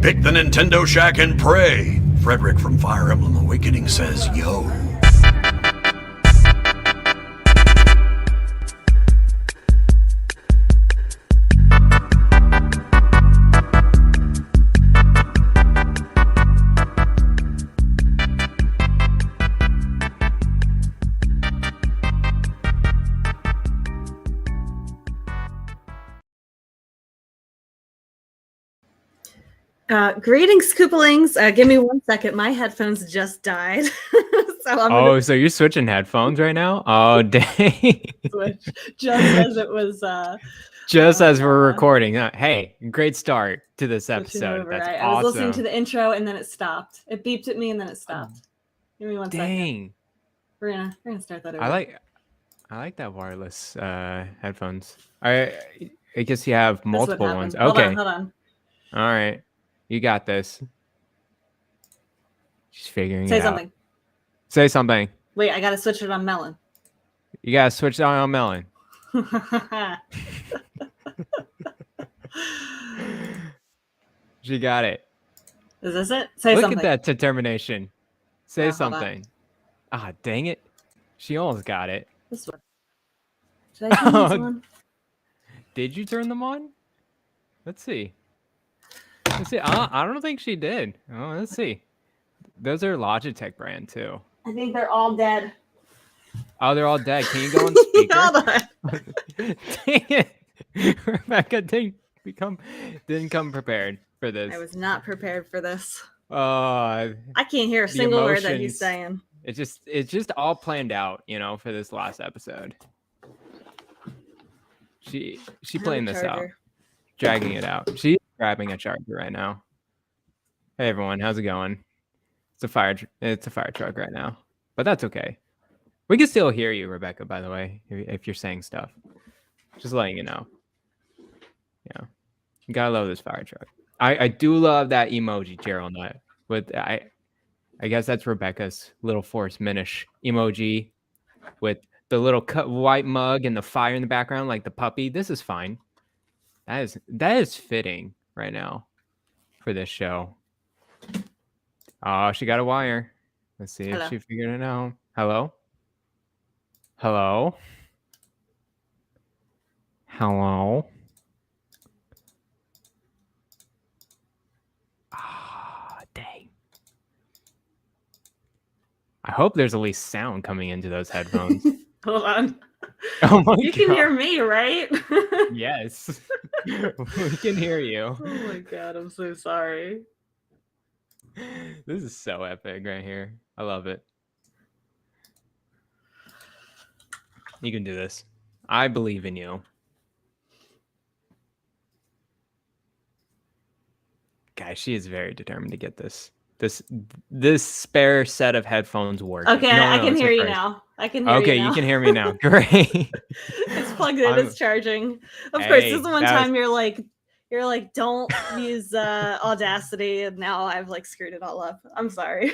Pick the Nintendo Shack and pray. Frederick from Fire Emblem Awakening says, yo. Greetings, Koopalings. Give me 1 second. My headphones just died. So I'm gonna so you're switching headphones right now? Oh, dang. Switch just as it was. Just as we're recording. Hey, great start to this episode. Over. That's awesome. I was listening to the intro and then it stopped. It beeped at me and then it stopped. Give me 1 second. Dang. We're gonna start that over. I like that wireless headphones. I guess you have multiple ones. Okay. Hold on. All right. You got this. She's figuring it out. Say something. Say something. Wait, I gotta switch it on Melon. You gotta switch it on Melon. She got it. Is this it? Say something. something. Look at that determination. Say something. Ah, dang it. She almost got it. This one. Did I turn these on? Did you turn them on? Let's see. I don't think she did. Oh, let's see. Those are Logitech brand too. I think they're all dead. Oh, they're all dead. Can you go on speaker? Hold on. Dang it. Rebecca didn't come prepared for this. I was not prepared for this. I can't hear a single word that he's saying. It's just all planned out, for this last episode. She planned this out. Dragging it out. She's grabbing a charger right now. Hey everyone, how's it going? It's a fire truck right now, but that's okay. We can still hear you, Rebecca. By the way, if you're saying stuff, just letting you know. Yeah, you gotta love this fire truck. I do love that emoji, Gerald. I guess that's Rebecca's little Force Minish emoji with the little white mug and the fire in the background, like the puppy. This is fine. That is fitting right now for this show. Oh, she got a wire. Let's see if she figured it out. Hello? Hello? Hello? Ah, dang. I hope there's at least sound coming into those headphones. Hold on. Oh my You can hear me, right? Yes. We can hear you. Oh my god, I'm so sorry. This is so epic right here. I love it. You can do this. I believe in you. Guys, she is very determined to get this spare set of headphones work. Okay, I can hear you now. I can hear you now. Okay, you can hear me now. Great. It's plugged in. It's charging. Of course, this is the one time you're like, don't use Audacity, and now I've screwed it all up. I'm sorry.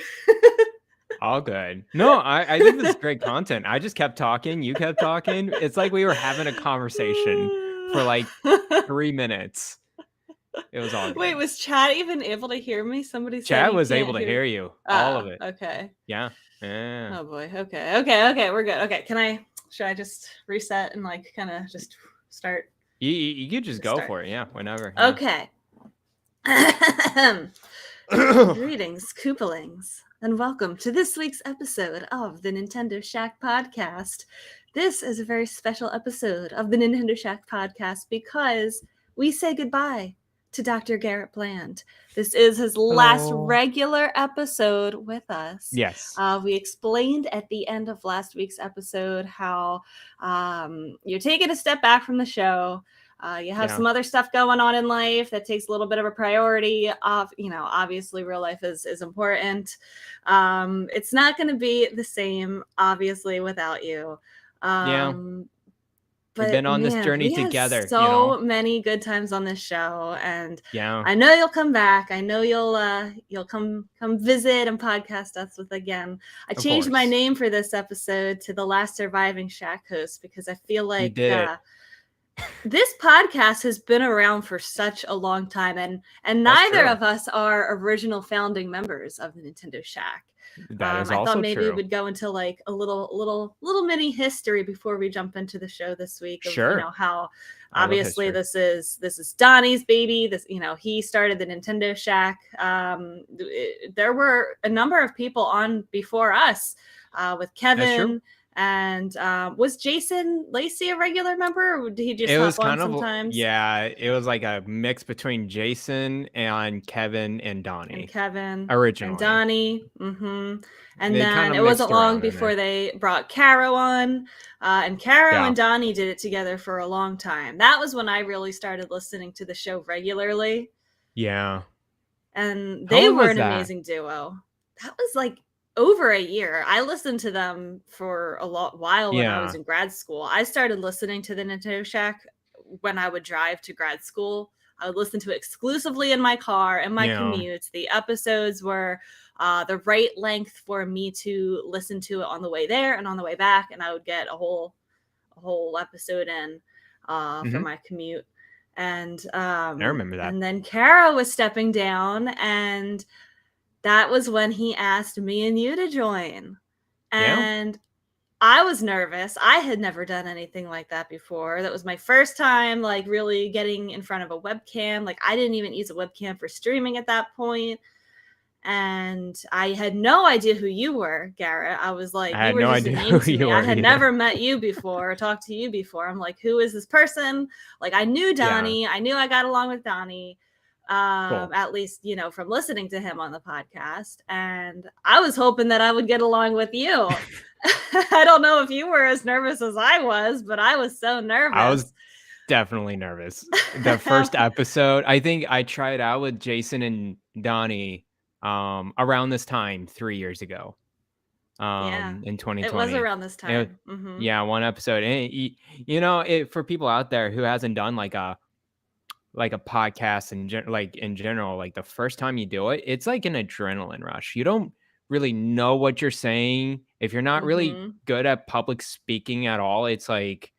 All good. No, I think this is great content. I just kept talking. You kept talking. It's like we were having a conversation for 3 minutes. It was all good. Wait, was Chad even able to hear me? Somebody said Chad was able to hear you. All of it. Okay. Yeah. Oh boy. Okay. We're good. Okay. Should I just reset and kind of just start? You could just go for it. Yeah. Whenever. Yeah. Okay. Greetings, Koopalings, and welcome to this week's episode of the Nintendo Shack Podcast. This is a very special episode of the Nintendo Shack Podcast because we say goodbye to Dr. Garret Bland. This is his last regular episode with us. Yes. We explained at the end of last week's episode how you're taking a step back from the show. You have some other stuff going on in life that takes a little bit of a priority. Obviously real life is important. It's not going to be the same, obviously, without you. But we've been on this journey together. So many good times on this show, and yeah, I know you'll come back. I know you'll come visit and podcast us with again. I changed my name for this episode to the Last Surviving Shack Host because I feel like This podcast has been around for such a long time, and neither of us are original founding members of the Nintendo Shack. That is I also thought maybe true. we'd go into like a little mini history before we jump into the show this week of how obviously this is Donnie's baby. This, he started the Nintendo Shack. There were a number of people on before us, with Kevin. And was Jason Lacey a regular member, or did he just hop on sometimes? It was like a mix between Jason and Kevin and Donnie. Originally. And Donnie. Mm-hmm. And then it wasn't long before they brought Caro on. And Caro and Donnie did it together for a long time. That was when I really started listening to the show regularly. Yeah. And they were an amazing duo. That was like over a year. I listened to them for a while when I was in grad school. I started listening to the Nintendo Shack when I would drive to grad school. I would listen to it exclusively in my car and my commutes. The episodes were the right length for me to listen to it on the way there and on the way back, and I would get a whole episode in for my commute. And I remember that. And then Caro was stepping down, and that was when he asked me and you to join. And I was nervous. I had never done anything like that before. That was my first time, like, really getting in front of a webcam. Like, I didn't even use a webcam for streaming at that point. And I had no idea who you were, Garrett. I was like, I had no idea who you were. I had never met you before or talked to you before. I'm like, who is this person? Like, I knew Donnie. I knew I got along with Donnie. Cool. At least, from listening to him on the podcast. And I was hoping that I would get along with you. I don't know if you were as nervous as I was, but I was so nervous. I was definitely nervous. The first episode, I think I tried out with Jason and Donnie around this time 3 years ago. In 2020. It was around this time. Yeah, one episode. And for people out there who hasn't done like a podcast in general, like the first time you do it, it's like an adrenaline rush. You don't really know what you're saying. If you're not really good at public speaking at all, it's like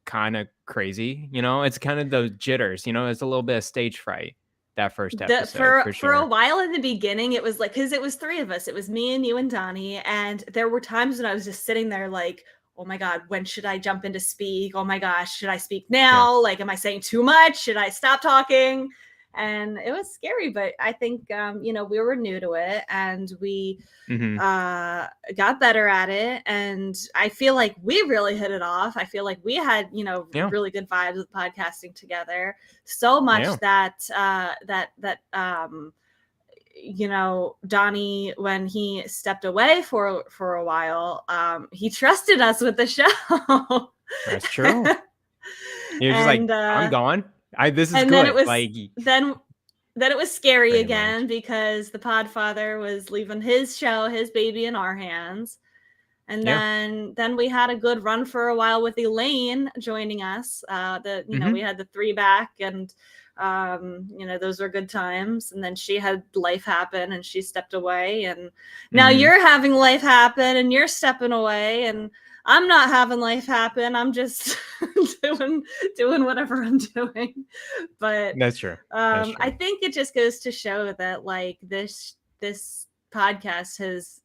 kind of crazy. It's kind of those jitters. It's a little bit of stage fright. That first episode for a while in the beginning, it was like, because it was three of us. It was me and you and Donnie, and there were times when I was just sitting there like, oh my God, when should I jump in to speak? Oh my gosh, should I speak now? Yeah. Like, am I saying too much? Should I stop talking? And it was scary, but I think, we were new to it, and we got better at it. And I feel like we really hit it off. I feel like we had, really good vibes with podcasting together. So much that Donnie, when he stepped away for a while, he trusted us with the show. That's true. You're just like, I'm going. This is good. Then it was then it was scary again because the Podfather was leaving his show, his baby, in our hands. And then we had a good run for a while with Elaine joining us. We had the three back, and those were good times. And then she had life happen and she stepped away, and now you're having life happen and you're stepping away, and I'm not having life happen. I'm just doing whatever I'm doing. But that's true. I think it just goes to show that, like, this podcast has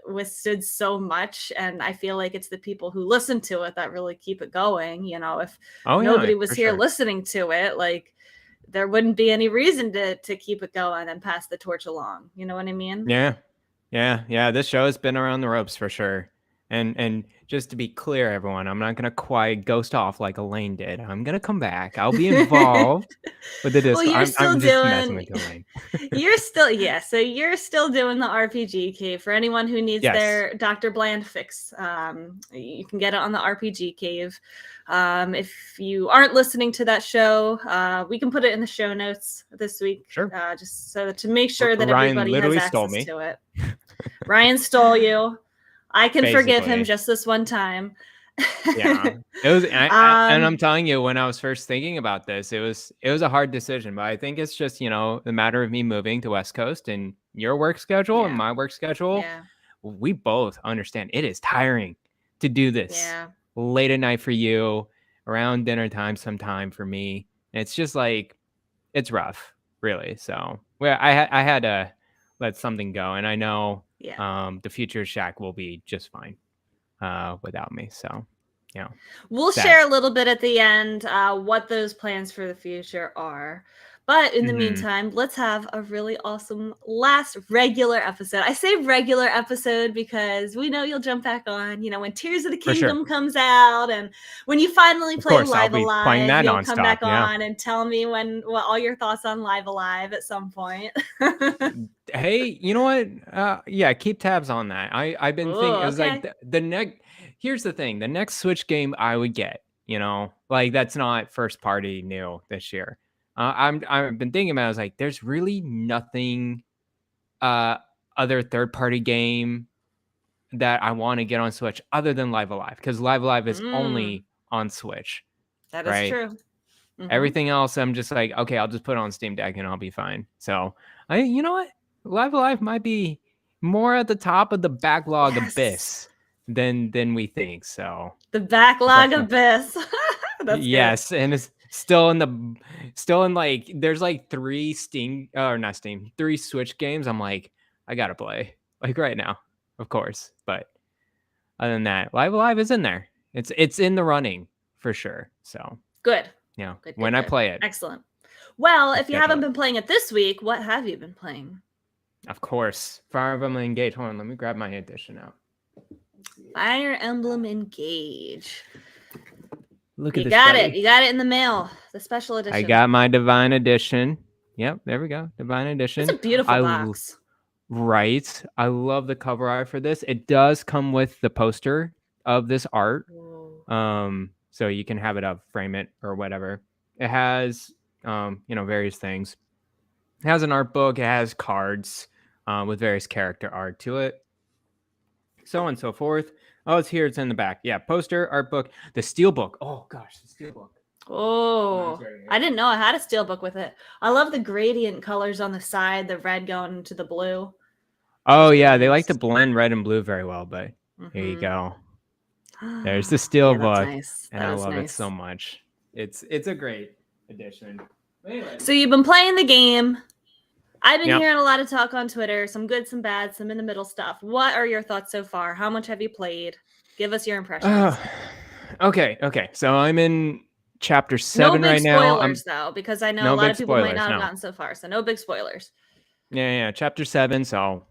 withstood so much, and I feel like it's the people who listen to it that really keep it going. If nobody was here listening to it, like, there wouldn't be any reason to keep it going and pass the torch along. You know what I mean? Yeah. This show has been around the ropes for sure. And just to be clear, everyone, I'm not going to quite ghost off like Elaine did. I'm going to come back. I'll be involved with the Discord. Well, I'm just messing with Elaine. So you're still doing the RPG Cave. For anyone who needs their Dr. Bland fix, you can get it on the RPG Cave. If you aren't listening to that show, we can put it in the show notes this week. Sure. Just so to make sure that Ryan everybody has access to it. Ryan stole you. I can forgive him just this one time. Yeah, it was, and I'm telling you, when I was first thinking about this, it was a hard decision. But I think it's just the matter of me moving to West Coast and your work schedule and my work schedule. Yeah. We both understand it is tiring to do this late at night for you. around dinner time sometime for me. And it's just like, it's rough, really. So I had to let something go, and I know the future of Shaq will be just fine without me. So, we'll share a little bit at the end what those plans for the future are. But in the meantime, let's have a really awesome last regular episode. I say regular episode because we know you'll jump back on, when Tears of the Kingdom comes out, and when you finally play Live Alive, you'll come back on and tell me all your thoughts on Live Alive at some point. Hey, you know what? Keep tabs on that. I've been thinking, it was like the next. Here's the thing: the next Switch game I would get, like that's not first party new this year. I've been thinking about it. I was like, there's really nothing other third party game that I want to get on Switch other than Live Alive, because Live Alive is only on Switch. That is true. Mm-hmm. Everything else, I'm just like, okay, I'll just put it on Steam Deck and I'll be fine. So you know what? Live Alive might be more at the top of the backlog abyss than we think. So the backlog abyss. That's good. And it's still in like, there's like three Switch games I'm like, I gotta play like right now, of course. But other than that, Live Alive is in there. It's in the running for sure. So good. When I play it. Excellent. Well, if you haven't been playing it this week, what have you been playing? Of course, Fire Emblem Engage. Hold on, let me grab my edition out. Fire Emblem Engage. Look at this. You got it. You got it in the mail. The special edition. I got my Divine Edition. Yep, there we go. Divine Edition. It's a beautiful box. Right. I love the cover art for this. It does come with the poster of this art. Whoa. So you can have it up, frame it, or whatever. It has, various things. It has an art book. It has cards with various character art to it. So on and so forth. Oh, it's here. It's in the back. Yeah, poster, art book, the steel book. Oh, gosh, the steel book. Oh, I didn't know I had a steel book with it. I love the gradient colors on the side, the red going into the blue. Oh, yeah, they like to blend red and blue very well, but here you go. There's the steel book, nice. And I love it so much. It's a great addition. Anyway. So you've been playing the game. I've been hearing a lot of talk on Twitter, some good, some bad, some in the middle stuff. What are your thoughts so far? How much have you played? Give us your impressions. Okay. So I'm in chapter 7 right now. No big spoilers, though, because I know a lot of people might not have gotten so far. So no big spoilers. Yeah. Chapter 7. So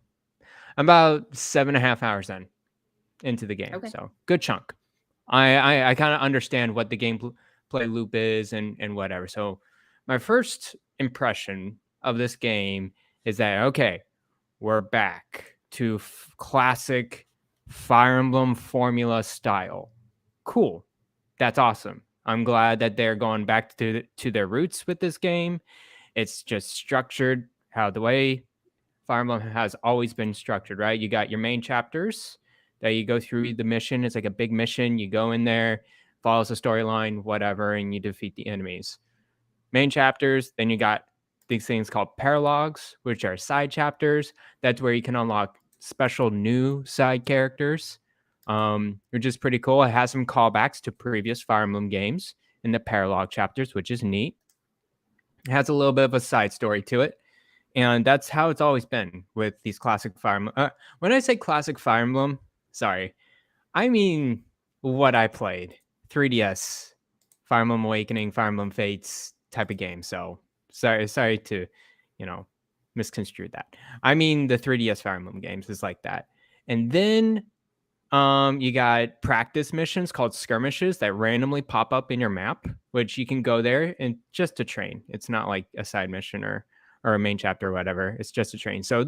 I'm about 7.5 hours into the game. Okay. So good chunk. I kind of understand what the gameplay loop is and whatever. So my first impression of this game is that, okay, we're back to classic Fire Emblem formula style. Cool. That's awesome. I'm glad that they're going back to their roots with this game. It's just structured how the way Fire Emblem has always been structured, right? You got your main chapters that you go through the mission. It's like a big mission. You go in there, follows the storyline, whatever, and you defeat the enemies. Main chapters, then you got these things called paralogs, which are side chapters. That's where you can unlock special new side characters, which is pretty cool. It has some callbacks to previous Fire Emblem games in the paralog chapters, which is neat. It has a little bit of a side story to it. And that's how it's always been with these classic Fire Emblem. When I say classic Fire Emblem, sorry, I mean what I played. 3DS, Fire Emblem Awakening, Fire Emblem Fates type of game. So sorry to, misconstrue that. I mean the 3DS Fire Emblem games is like that. And then you got practice missions called skirmishes that randomly pop up in your map, which you can go there and just to train. It's not like a side mission or a main chapter or whatever. It's just a train. So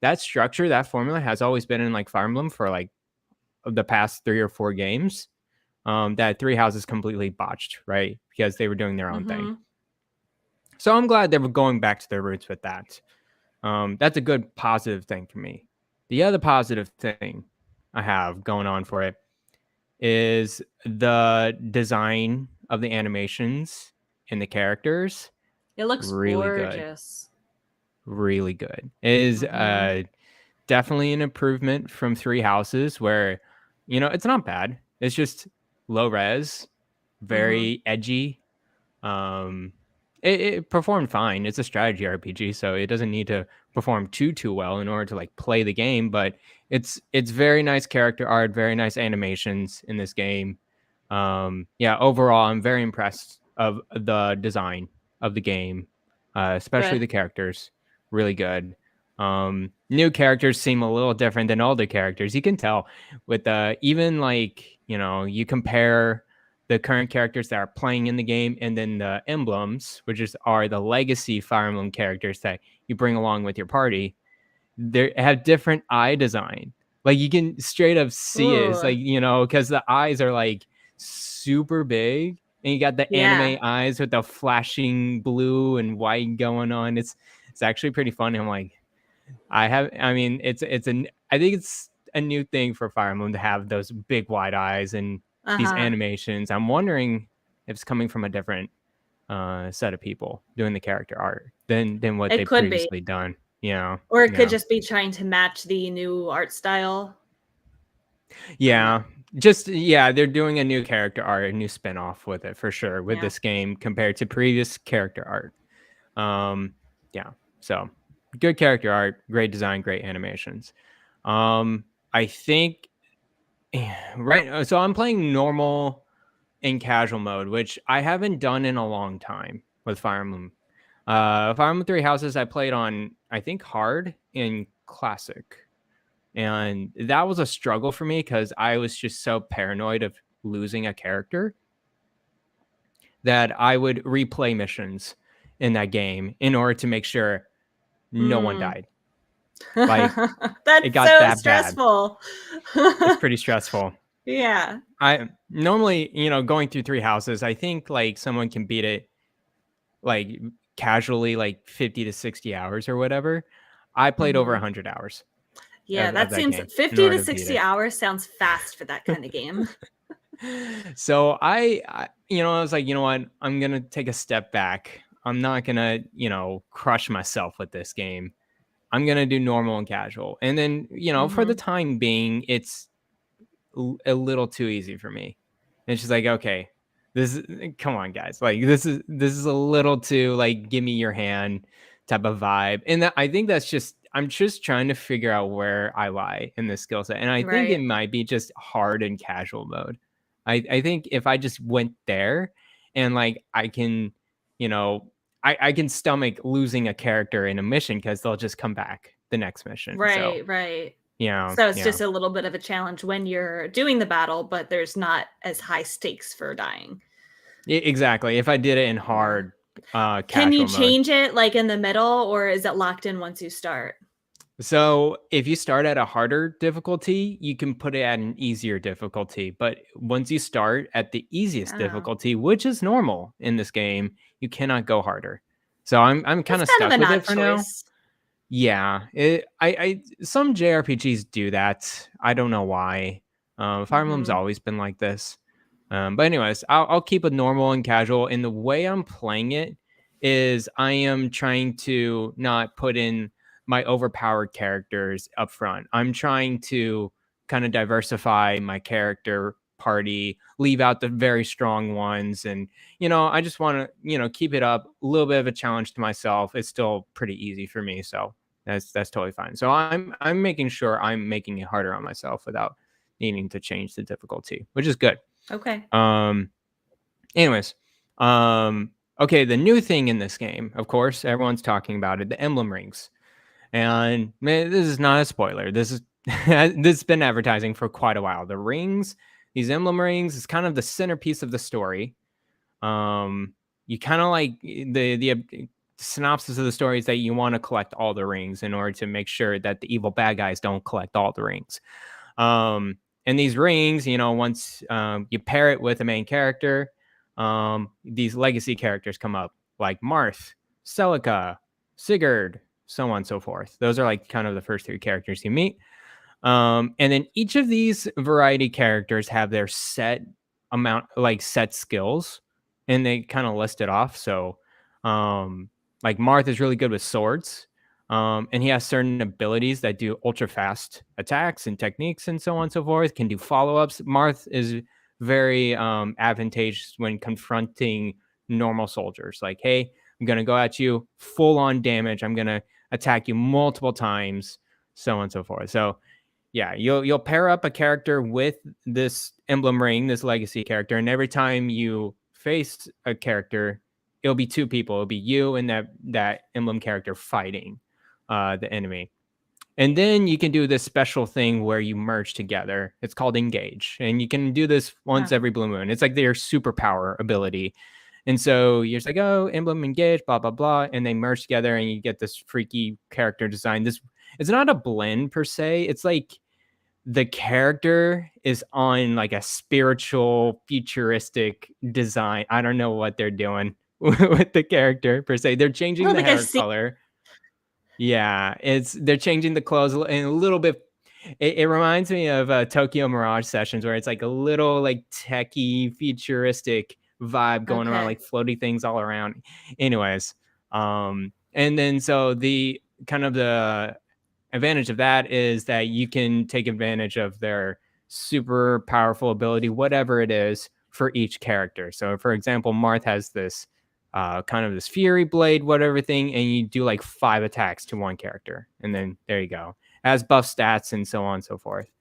that structure, that formula has always been in like Fire Emblem for like the past 3 or 4 games. That Three Houses completely botched, right? Because they were doing their own thing. So I'm glad they were going back to their roots with that. That's a good positive thing for me. The other positive thing I have going on for it is the design of the animations and the characters. It looks really gorgeous. Really good. It is definitely an improvement from Three Houses where, it's not bad. It's just low res, very edgy. It performed fine. It's a strategy RPG, so it doesn't need to perform too well in order to like play the game. But it's very nice character art, very nice animations in this game. Yeah, overall, I'm very impressed of the design of the game, especially the characters. Really good. New characters seem a little different than older characters. You can tell with even like, you compare the current characters that are playing in the game and then the emblems, which are the legacy Fire Emblem characters that you bring along with your party. They have different eye design. Like you can straight up see it. It's like, because the eyes are like super big and you got the anime eyes with the flashing blue and white going on. It's actually pretty fun. I'm like, I think it's a new thing for Fire Emblem to have those big wide eyes and these animations. I'm wondering if it's coming from a different set of people doing the character art than what they've previously done. Yeah. Or it could just be trying to match the new art style. Yeah. They're doing a new character art, a new spin-off with it for sure with this game compared to previous character art. So good character art, great design, great animations. I think right. So I'm playing normal and casual mode, which I haven't done in a long time with Fire Emblem. Fire Emblem Three Houses, I played on, I think, hard and classic. And that was a struggle for me because I was just so paranoid of losing a character that I would replay missions in that game in order to make sure no one died. Like that's it got so that stressful. It's pretty stressful. Yeah. I normally, going through Three Houses, I think like someone can beat it like casually, like 50 to 60 hours or whatever. I played over 100 hours. Yeah, that seems 50 to 60 hours sounds fast for that kind of game. So I was like, you know what? I'm going to take a step back. I'm not going to, crush myself with this game. I'm going to do normal and casual. And then, for the time being, it's a little too easy for me. And it's just like, okay, come on, guys. Like this is a little too like, give me your hand type of vibe. And I think I'm just trying to figure out where I lie in this skill set. And I think it might be just hard and casual mode. I think if I just went there and like, I can, I can stomach losing a character in a mission because they'll just come back the next mission. Right. Yeah. So it's just a little bit of a challenge when you're doing the battle, but there's not as high stakes for dying. Exactly. If I did it in hard, can you change it like in the middle, or is it locked in once you start? So if you start at a harder difficulty, you can put it at an easier difficulty. But once you start at the easiest difficulty, which is normal in this game, you cannot go harder. So I'm kind of stuck with it for now. Yeah, some JRPGs do that. I don't know why. Fire Emblem's always been like this. But anyways, I'll keep it normal and casual. And the way I'm playing it is I am trying to not put in my overpowered characters up front. I'm trying to kind of diversify my character party, leave out the very strong ones. And, I just want to, keep it up, a little bit of a challenge to myself. It's still pretty easy for me. So that's totally fine. So I'm making sure I'm making it harder on myself without needing to change the difficulty, which is good. Okay. Anyways, okay, the new thing in this game, of course, everyone's talking about it, the emblem rings. And man, this is not a spoiler. This has been advertising for quite a while. The rings, these emblem rings, is kind of the centerpiece of the story. You kind of like the synopsis of the story is that you want to collect all the rings in order to make sure that the evil bad guys don't collect all the rings. And these rings, once you pair it with a main character, these legacy characters come up like Marth, Celica, Sigurd, so on and so forth. Those are like kind of the first three characters you meet. And then each of these variety characters have their set skills, and they kind of list it off. So like Marth is really good with swords. And he has certain abilities that do ultra fast attacks and techniques and so on and so forth, can do follow-ups. Marth is very advantageous when confronting normal soldiers. Like, hey, I'm going to go at you full on damage. I'm going to attack you multiple times, so on and so forth. So yeah, you'll pair up a character with this emblem ring, this legacy character, and every time you face a character, it'll be two people. It'll be you and that emblem character fighting the enemy. And then you can do this special thing where you merge together. It's called Engage. And you can do this once every blue moon. It's like their superpower ability. And so you're just like, oh, Emblem Engage, blah, blah, blah. And they merge together and you get this freaky character design. It's not a blend per se. It's like the character is on like a spiritual, futuristic design. I don't know what they're doing with the character per se. They're changing the hair color. Yeah, they're changing the clothes and a little bit. It reminds me of Tokyo Mirage Sessions, where it's like a little like techie, futuristic vibe going around, like floaty things all around. Anyways, and then so the kind of the advantage of that is that you can take advantage of their super powerful ability, whatever it is, for each character. So, for example, Marth has this kind of this Fury Blade, whatever thing, and you do like 5 attacks to one character, and then there you go. Has buff stats and so on and so forth.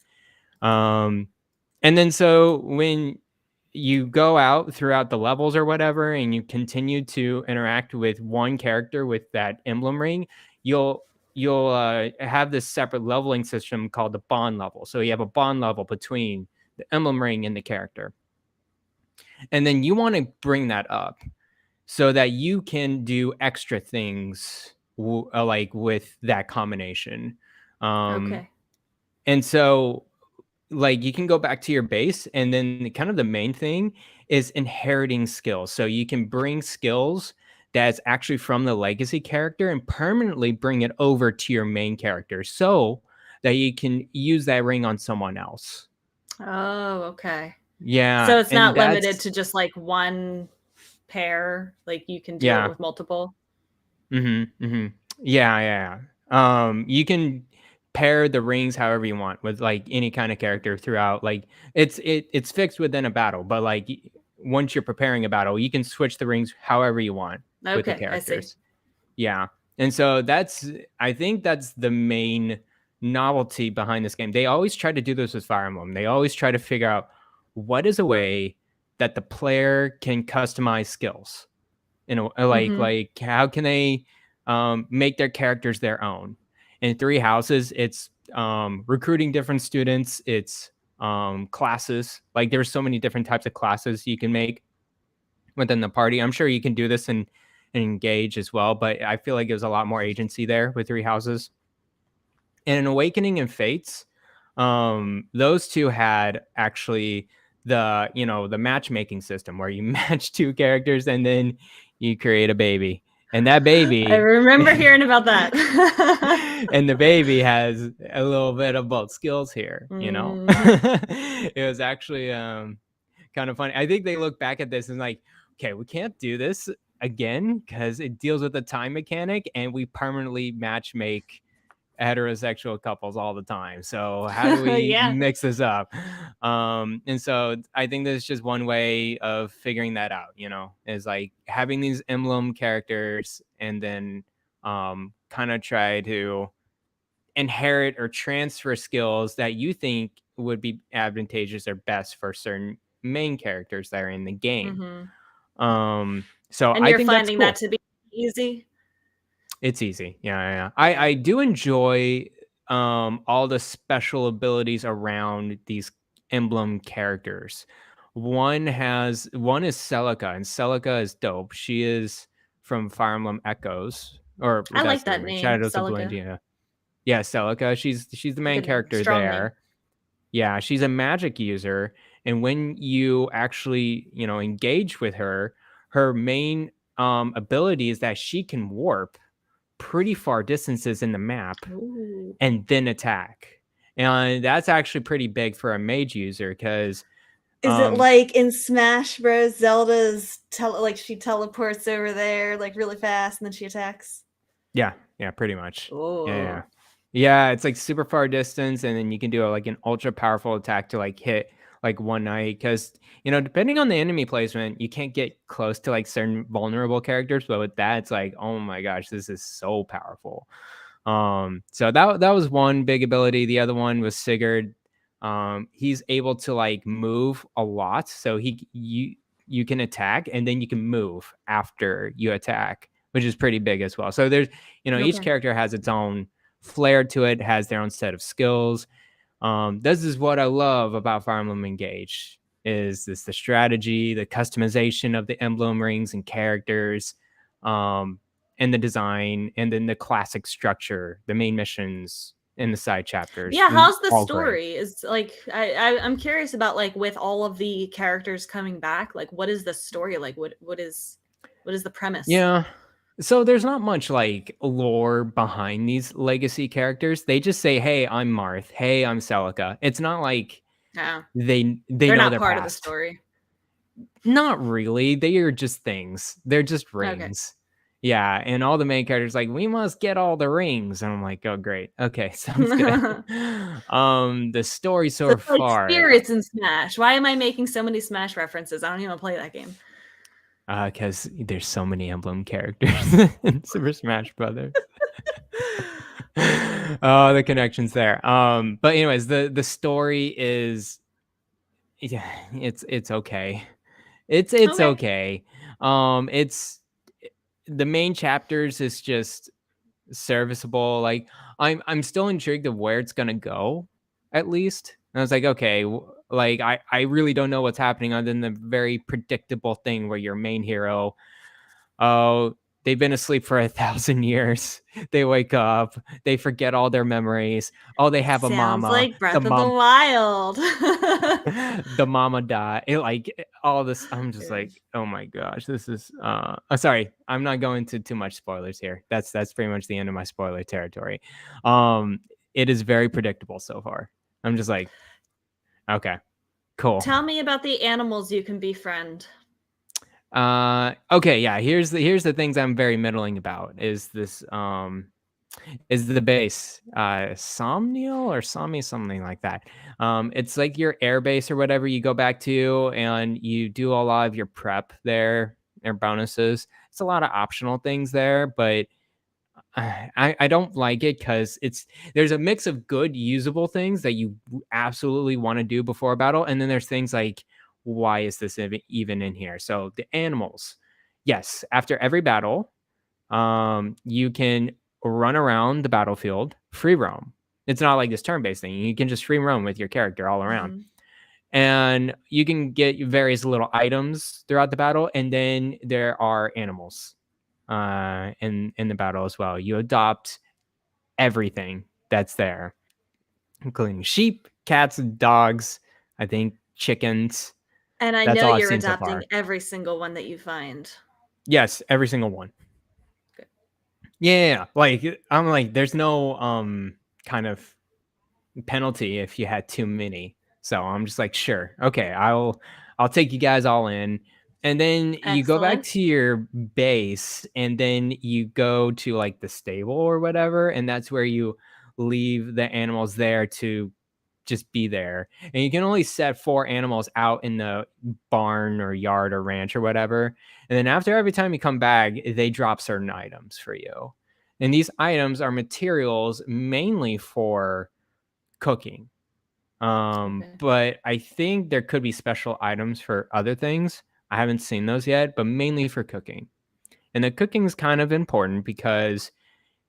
And then so when you go out throughout the levels or whatever, and you continue to interact with one character with that emblem ring, you'll have this separate leveling system called the bond level. So you have a bond level between the emblem ring and the character. And then you want to bring that up so that you can do extra things like with that combination. And so like you can go back to your base, and then kind of the main thing is inheriting skills. So you can bring skills that's actually from the legacy character and permanently bring it over to your main character so that you can use that ring on someone else. Oh, okay. Yeah. So it's not limited to just like one pair, like you can do it with multiple. Yeah. You can pair the rings however you want with like any kind of character throughout. Like it's fixed within a battle, but like once you're preparing a battle, you can switch the rings however you want with the characters. Yeah. And so I think that's the main novelty behind this game. They always try to do this with Fire Emblem. They always try to figure out what is a way that the player can customize skills. Like how can they make their characters their own? In 3 Houses, it's recruiting different students. It's classes. Like there's so many different types of classes you can make within the party. I'm sure you can do this in Engage as well, but I feel like there's a lot more agency there with 3 Houses. And in Awakening and Fates, those two had actually the matchmaking system where you match 2 characters and then you create a baby. And that baby, I remember hearing about that. And the baby has a little bit of both skills here, It was actually kind of funny. I think they look back at this and like, okay, we can't do this again because it deals with the time mechanic, and we permanently match make heterosexual couples all the time. So how do we mix this up? And so I think there's just one way of figuring that out, is like having these emblem characters and then kind of try to inherit or transfer skills that you think would be advantageous or best for certain main characters that are in the game. So and you're finding that to be easy? It's easy. Yeah. I do enjoy all the special abilities around these emblem characters. One is Celica, and Celica is dope. She is from Fire Emblem Echoes. Or I like that name, Shadows of Celica. Valentia. Yeah, Celica. She's the main character there. Name. Yeah, she's a magic user. And when you actually, engage with her, her main ability is that she can warp pretty far distances in the map. Ooh. And then attack. And that's actually pretty big for a mage user because is it like in Smash Bros. Zelda's she teleports over there like really fast and then she attacks? Yeah, pretty much. Oh. Yeah, it's like super far distance, and then you can do like an ultra powerful attack to like hit like one night, because depending on the enemy placement, you can't get close to like certain vulnerable characters, but with that, it's like, oh my gosh, this is so powerful. So that was one big ability. The other one was Sigurd. He's able to like move a lot, so you can attack and then you can move after you attack, which is pretty big as well. So there's each character has its own flair to it, has their own set of skills. This is what I love about Fire Emblem Engage, is the strategy, the customization of the emblem rings and characters, and the design, and then the classic structure, the main missions and the side chapters. Yeah, how's the story? Great. Is like I'm curious about, like, with all of the characters coming back, like what is the story like? What is the premise? Yeah. So there's not much like lore behind these legacy characters. They just say, "Hey, I'm Marth. Hey, I'm Celica." It's not like they're know not part past. Of the story. Not really. They are just things. They're just rings. Okay. Yeah, and all the main characters like, we must get all the rings, and I'm like, oh great, okay, sounds good. The story so far. Spirits in Smash. Why am I making so many Smash references? I don't even play that game. Because there's so many Emblem characters in Super Smash Brothers. Oh, the connection's there. But anyways, the story is, yeah, it's okay. It's okay. It's the main chapters is just serviceable. Like I'm still intrigued of where it's gonna go, at least. And I was like, okay, like I really don't know what's happening other than the very predictable thing where your main hero, they've been asleep for 1,000 years. They wake up, they forget all their memories. Oh, they have a mama. Sounds like Breath of the Wild. The mama died. Like all this, I'm just like, oh my gosh, this is. Sorry, I'm not going to too much spoilers here. That's pretty much the end of my spoiler territory. It is very predictable so far. I'm just like, okay, cool. Tell me about the animals you can befriend. Okay, yeah. Here's the things I'm very middling about. Is this is the base Somniel or Somni, something like that. It's like your air base or whatever you go back to, and you do a lot of your prep there, their bonuses. It's a lot of optional things there, but I don't like it because there's a mix of good usable things that you absolutely want to do before battle, and then there's things like, why is this even in here? So the animals, yes, after every battle, you can run around the battlefield, free roam. It's not like this turn-based thing. You can just free roam with your character all around. Mm-hmm. And you can get various little items throughout the battle, and then there are animals in the battle as well. You adopt everything that's there, including sheep, cats, dogs, I think chickens. And I know you're adopting every single one that you find. Yes, every single one. Good. Yeah, like I'm like, there's no kind of penalty if you had too many. So I'm just like, sure, okay, I'll take you guys all in. And then you go back to your base, and then you go to like the stable or whatever, and that's where you leave the animals there to just be there. And you can only set 4 animals out in the barn or yard or ranch or whatever. And then after every time you come back, they drop certain items for you. And these items are materials mainly for cooking. But I think there could be special items for other things. I haven't seen those yet, but mainly for cooking. And the cooking is kind of important because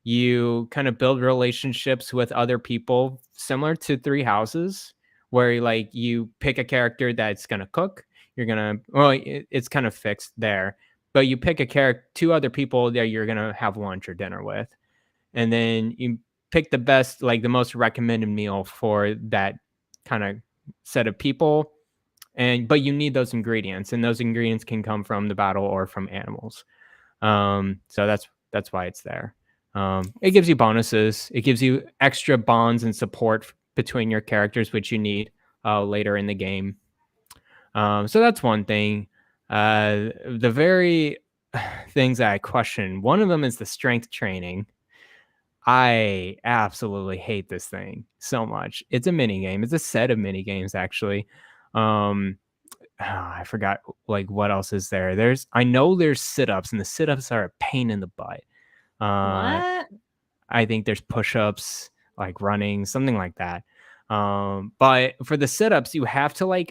you kind of build relationships with other people similar to 3 Houses, where like you pick a character that's going to cook. You're going to, it's kind of fixed there, but you pick 2 other people that you're going to have lunch or dinner with. And then you pick the best, like the most recommended meal for that kind of set of people. But you need those ingredients, and those ingredients can come from the battle or from animals. So that's why it's there. It gives you bonuses. It gives you extra bonds and support between your characters, which you need later in the game. So that's one thing. The very things that I question, one of them is the strength training. I absolutely hate this thing so much. It's a mini game. It's a set of mini games, actually. I forgot like what else is there. I know there's sit-ups, and the sit-ups are a pain in the butt. What? I think there's push-ups, like running, something like that. But for the sit-ups, you have to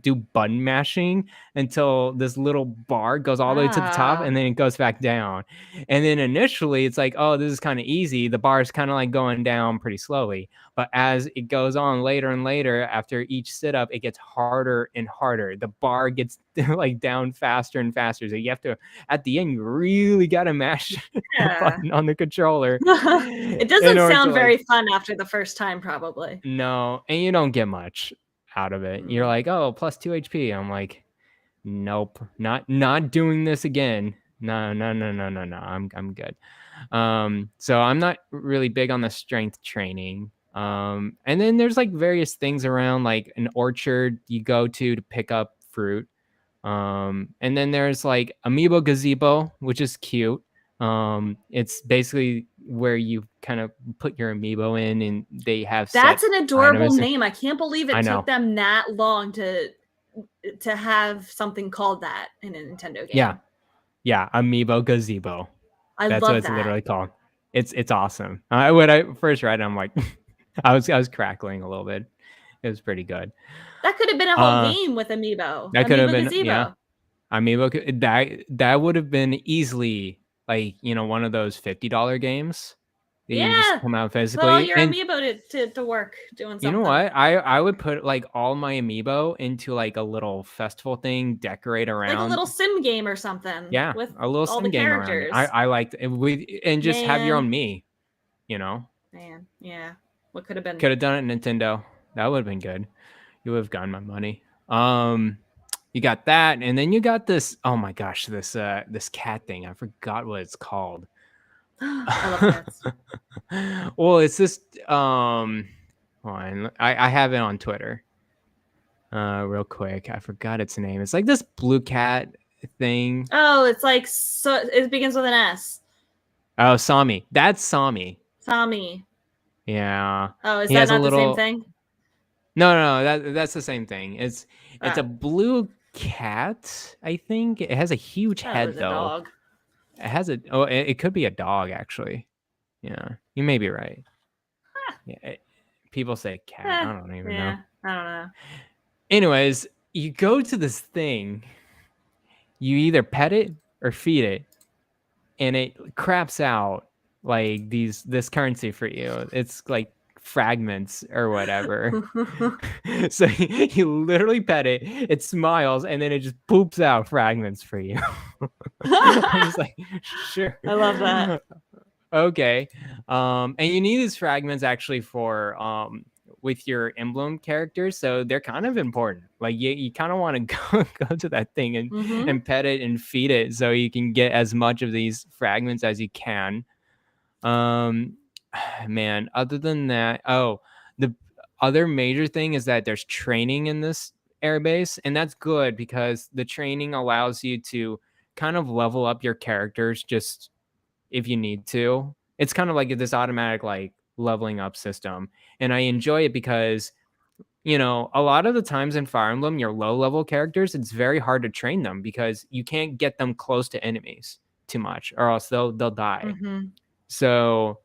do button mashing until this little bar goes all the way to the top, and then it goes back down. And then initially it's like, oh, this is kind of easy. The bar is kind of like going down pretty slowly. But as it goes on later and later, after each sit-up, it gets harder and harder. The bar gets like down faster and faster. So you have to, at the end, you really got to mash the button on the controller. It doesn't sound very fun after the first time, probably. No, and you don't get much out of it. You're like, oh, plus 2 HP. I'm like, nope, not doing this again. No. I'm good. So I'm not really big on the strength training. And then there's like various things around, like an orchard you go to pick up fruit. And then there's like Amiibo Gazebo, which is cute. It's basically where you kind of put your amiibo in, and they have that's an adorable name. I can't believe it took them that long to have something called that in a Nintendo game. Yeah, Amiibo Gazebo. That's what it's literally called. It's awesome. When I first read it, I'm like, I was crackling a little bit. It was pretty good. That could have been a whole game with Amiibo. That could have been Gazebo. Yeah. Amiibo, that would have been easily like, one of those $50 games. Yeah, you just come out physically. Put all your amiibo to work doing something. You know what? I would put like all my amiibo into like a little festival thing, decorate around, like a little sim game or something. Yeah, with a little sim game characters. around it. I liked it. And just have your own me. Man, yeah. What could have been? Could have done it Nintendo. That would have been good. You would have gotten my money. You got that, and then you got this. Oh my gosh, this cat thing. I forgot what it's called. I love cats. Well, it's this. Hold on. I have it on Twitter. Real quick, I forgot its name. It's like this blue cat thing. Oh, it's like it begins with an S. Oh, Sami. That's Sami. Sami. Yeah. Oh, is that not the same thing? No. That's the same thing. It's a blue cat. I think it has a huge head though. A dog. It has it could be a dog actually. Yeah, you may be right. Huh. Yeah, people say cat. I don't even know. I don't know. Anyways, you go to this thing. You either pet it or feed it, and it craps out like this currency for you. It's like fragments or whatever. So you literally pet it, it smiles, and then it just poops out fragments for you. I'm just like, sure. I love that. Okay. And you need these fragments actually for with your emblem characters, so they're kind of important. Like you kind of want to go to that thing and pet it and feed it so you can get as much of these fragments as you can. Man, other than that, the other major thing is that there's training in this airbase, and that's good because the training allows you to kind of level up your characters just if you need to. It's kind of like this automatic like leveling up system, and I enjoy it because a lot of the times in Fire Emblem, your low level characters, it's very hard to train them because you can't get them close to enemies too much or else they'll die. So,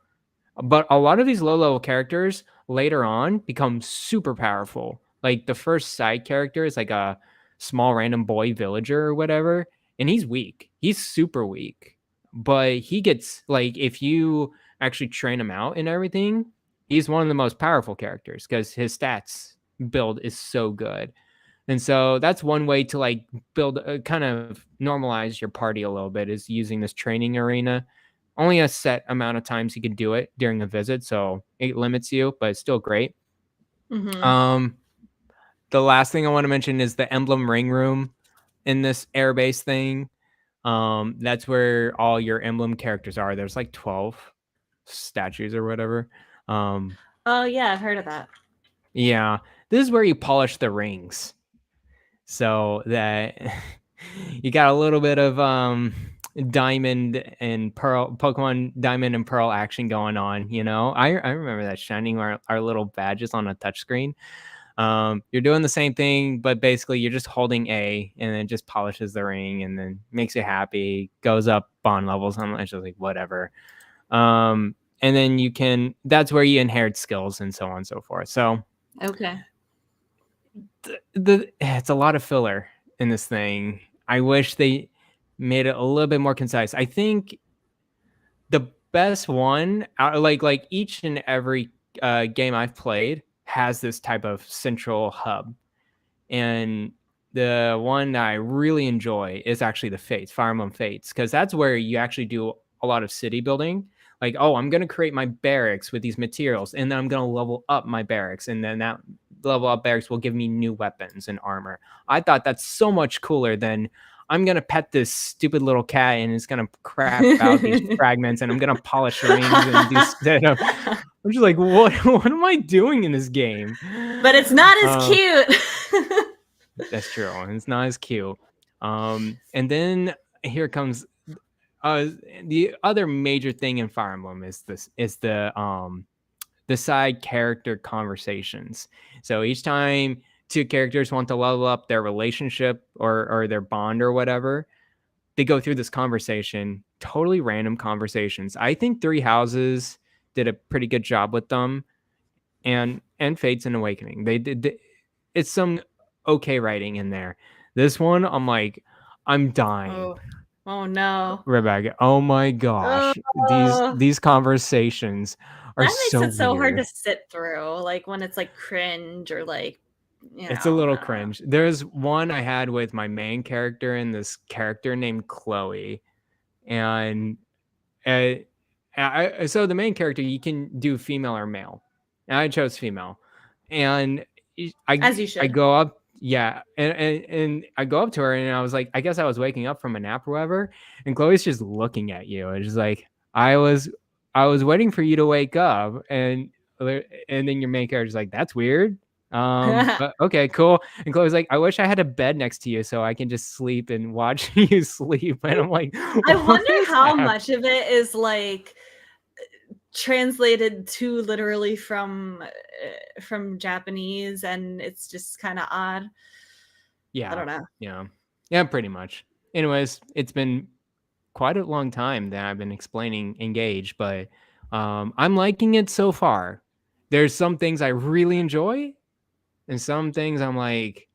but a lot of these low level characters later on become super powerful. Like the first side character is like a small random boy villager or whatever, and he's weak. He's super weak, but he gets like, if you actually train him out and everything, he's one of the most powerful characters because his stats build is so good. And so that's one way to like build kind of normalize your party a little bit, is using this training arena. Only a set amount of times you can do it during a visit, so it limits you, but it's still great. The last thing I want to mention is the Emblem Ring Room in this airbase thing. That's where all your emblem characters are. There's like 12 statues or whatever. Oh yeah, I've heard of that. Yeah, this is where you polish the rings, so that you got a little bit of Diamond and Pearl, Pokemon Diamond and Pearl action going on. I remember that shining our little badges on a touchscreen. You're doing the same thing, but basically you're just holding A, and then it just polishes the ring, and then makes you happy, goes up bond levels. I'm just like, whatever. And then that's where you inherit skills and so on and so forth. So okay. It's a lot of filler in this thing. I wish they made it a little bit more concise. I think the best one, like each and every game I've played has this type of central hub, and the one that I really enjoy is actually the Fates, Fire Emblem Fates, because that's where you actually do a lot of city building. Like, oh, I'm going to create my barracks with these materials, and then I'm going to level up my barracks, and then that level up barracks will give me new weapons and armor. I thought that's so much cooler than I'm going to pet this stupid little cat, and it's going to crap out these fragments, and I'm going to polish rings and do setup. I'm just like, what am I doing in this game? But it's not as cute. That's true. It's not as cute. And then here comes the other major thing in Fire Emblem is the side character conversations. So each time two characters want to level up their relationship or their bond or whatever, they go through this conversation, totally random conversations. I think Three Houses did a pretty good job with them, and Fates and Awakening. They did. It's some okay writing in there. This one, I'm like, I'm dying. Oh no, Rebecca! Oh my gosh, these conversations are that makes so it so weird. hard to sit through. Like when it's like cringe or like, it's a little cringe. There's one I had with my main character and this character named Chloe, and so the main character, you can do female or male, and I chose female, and as you should. I go up. Yeah, and I go up to her, and I was like, I guess I was waking up from a nap or whatever, and Chloe's just looking at you. It's just like, I was waiting for you to wake up, and then your main character's like, that's weird. But okay, cool. And Chloe's like, I wish I had a bed next to you so I can just sleep and watch you sleep. And I'm like, I wonder how much of it is like translated too literally from Japanese, and it's just kind of odd. Yeah, I don't know. Yeah, pretty much. Anyways, it's been quite a long time that I've been explaining Engage, but I'm liking it so far. There's some things I really enjoy, and some things I'm like,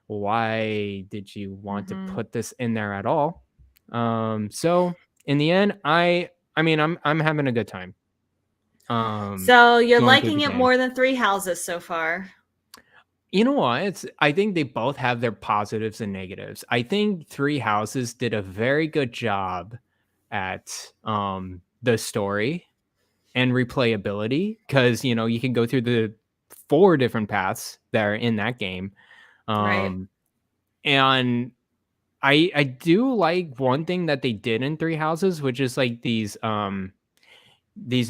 why did you want to put this in there at all? So in the end, I'm having a good time. So you're liking it more than Three Houses so far? You know what? I think they both have their positives and negatives. I think Three Houses did a very good job at the story and replayability, because you can go through the 4 different paths that are in that game. Right. And I do like one thing that they did in Three Houses, which is like these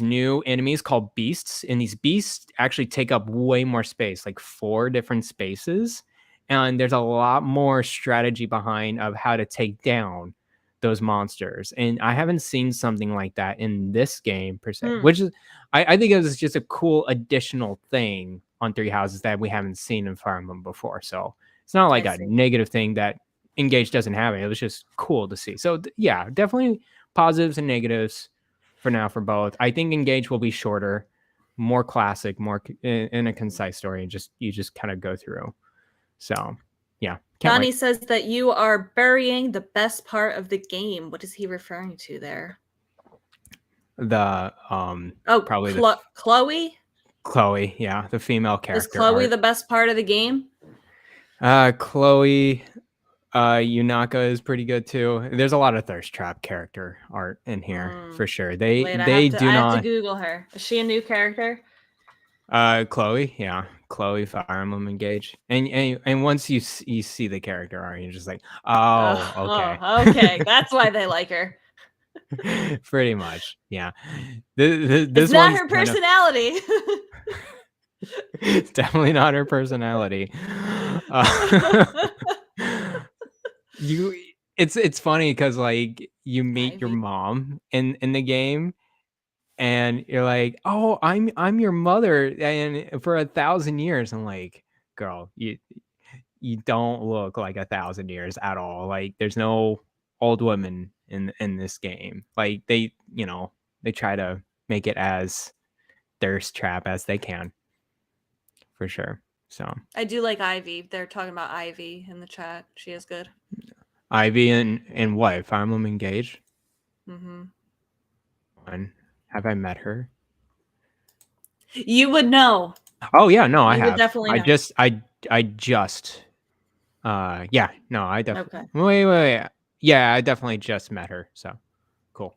new enemies called beasts, and these beasts actually take up way more space, like 4 different spaces, and there's a lot more strategy behind of how to take down those monsters. And I haven't seen something like that in this game per se, which is I think it was just a cool additional thing on Three Houses that we haven't seen in Fire Emblem before. So it's not like a negative thing that Engage doesn't have it. It was just cool to see. So yeah, definitely positives and negatives for now for both. I think Engage will be shorter, more classic, more in a concise story, and you just kind of go through. So yeah. Donnie says that you are burying the best part of the game. What is he referring to there? The probably Chloe. Chloe, yeah, the female character. Is Chloe the best part of the game? Chloe, Yunaka is pretty good too. There's a lot of thirst trap character art in here for sure. I have to Google her. Is she a new character? Chloe, yeah, Chloe Fire Emblem Engage, and once you see the character art, you're just like, okay, that's why they like her. Pretty much, yeah. It's not her personality. It's definitely not her personality. It's funny because like you meet your mom in the game, and you're like, oh, I'm your mother, and for 1,000 years. I'm like, girl, you don't look like 1,000 years at all. Like, there's no old women in this game. Like, they try to make it as thirst trap as they can, for sure. So I do like Ivy. They're talking about Ivy in the chat. She is good. Ivy and what? Fire Emblem Engage? Mm-hmm. Have I met her? You would know. Oh yeah, no, I You have. would definitely know. I just yeah, no, I definitely. Okay. Wait. Yeah, I definitely just met her. So cool.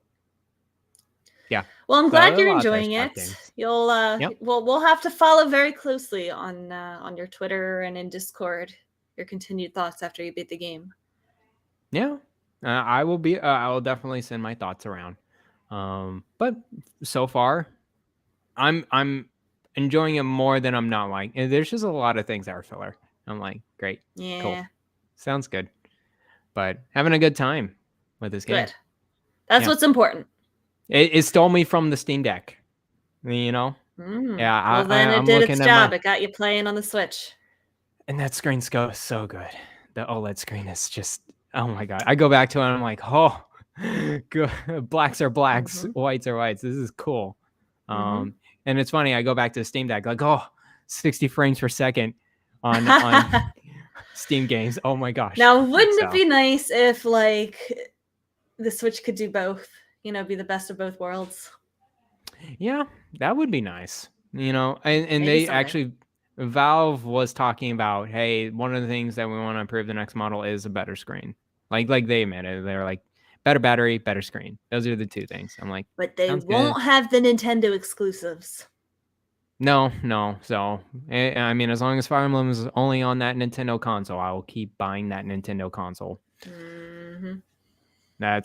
Yeah. Well, I'm So, glad a you're lot of enjoying Thirst it. Trap games. You'll Yep. we'll have to follow very closely on your Twitter and in Discord your continued thoughts after you beat the game. Yeah. I will definitely send my thoughts around. But so far I'm enjoying it more than I'm not like. And there's just a lot of things that are filler. I'm like, great. Yeah. Cool. Sounds good. But having a good time with this game. Good. That's what's important. It stole me from the Steam Deck. Mm. Yeah. Well, then it did its job. It got you playing on the Switch. And that screen's so good. The OLED screen is just, oh my god. I go back to it and I'm like, oh, good. Blacks are blacks, whites are whites. This is cool. And it's funny. I go back to the Steam Deck, like, 60 frames per second on Steam games. Oh my gosh. Now, wouldn't it be nice if like the Switch could do both? Be the best of both worlds. Yeah, that would be nice. And they actually, Valve was talking about, hey, one of the things that we want to improve the next model is a better screen. Like they admitted, they're like, better battery, better screen. Those are the two things. I'm like, but they won't have the Nintendo exclusives. No. So, I mean, as long as Fire Emblem is only on that Nintendo console, I will keep buying that Nintendo console.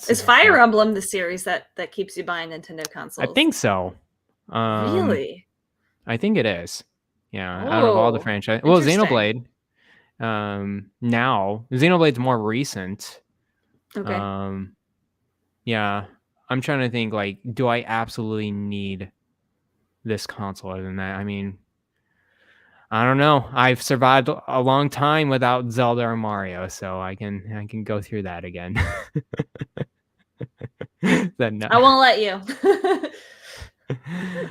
Is Fire Emblem the series that keeps you buying Nintendo consoles? I think so. Really? I think it is. Yeah, out of all the franchise. Well, Xenoblade. Now Xenoblade's more recent. Okay. Yeah, I'm trying to think. Like, do I absolutely need this console? Other than that, I mean, I don't know. I've survived a long time without Zelda or Mario, so I can go through that again. No. I won't let you.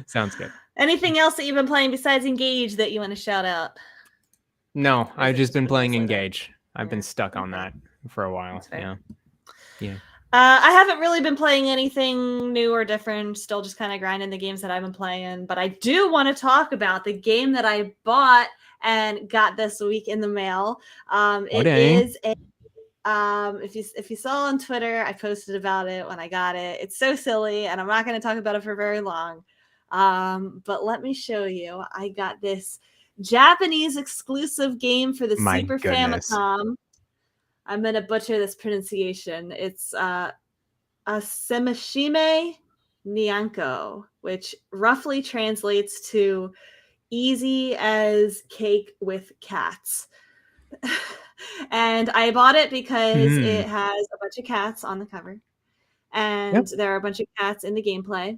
Sounds good. Anything else that you've been playing besides Engage that you want to shout out? No, I've just been playing Engage. I've been stuck on that for a while. Yeah. I haven't really been playing anything new or different. Still just kind of grinding the games that I've been playing. But I do want to talk about the game that I bought and got this week in the mail. It is a if you saw on Twitter, I posted about it when I got it. It's so silly, and I'm not going to talk about it for very long. But let me show you. I got this Japanese exclusive game for the Super Famicom. I'm going to butcher this pronunciation. It's Asemashime Nyanko, which roughly translates to easy as cake with cats. And I bought it because it has a bunch of cats on the cover. And there are a bunch of cats in the gameplay.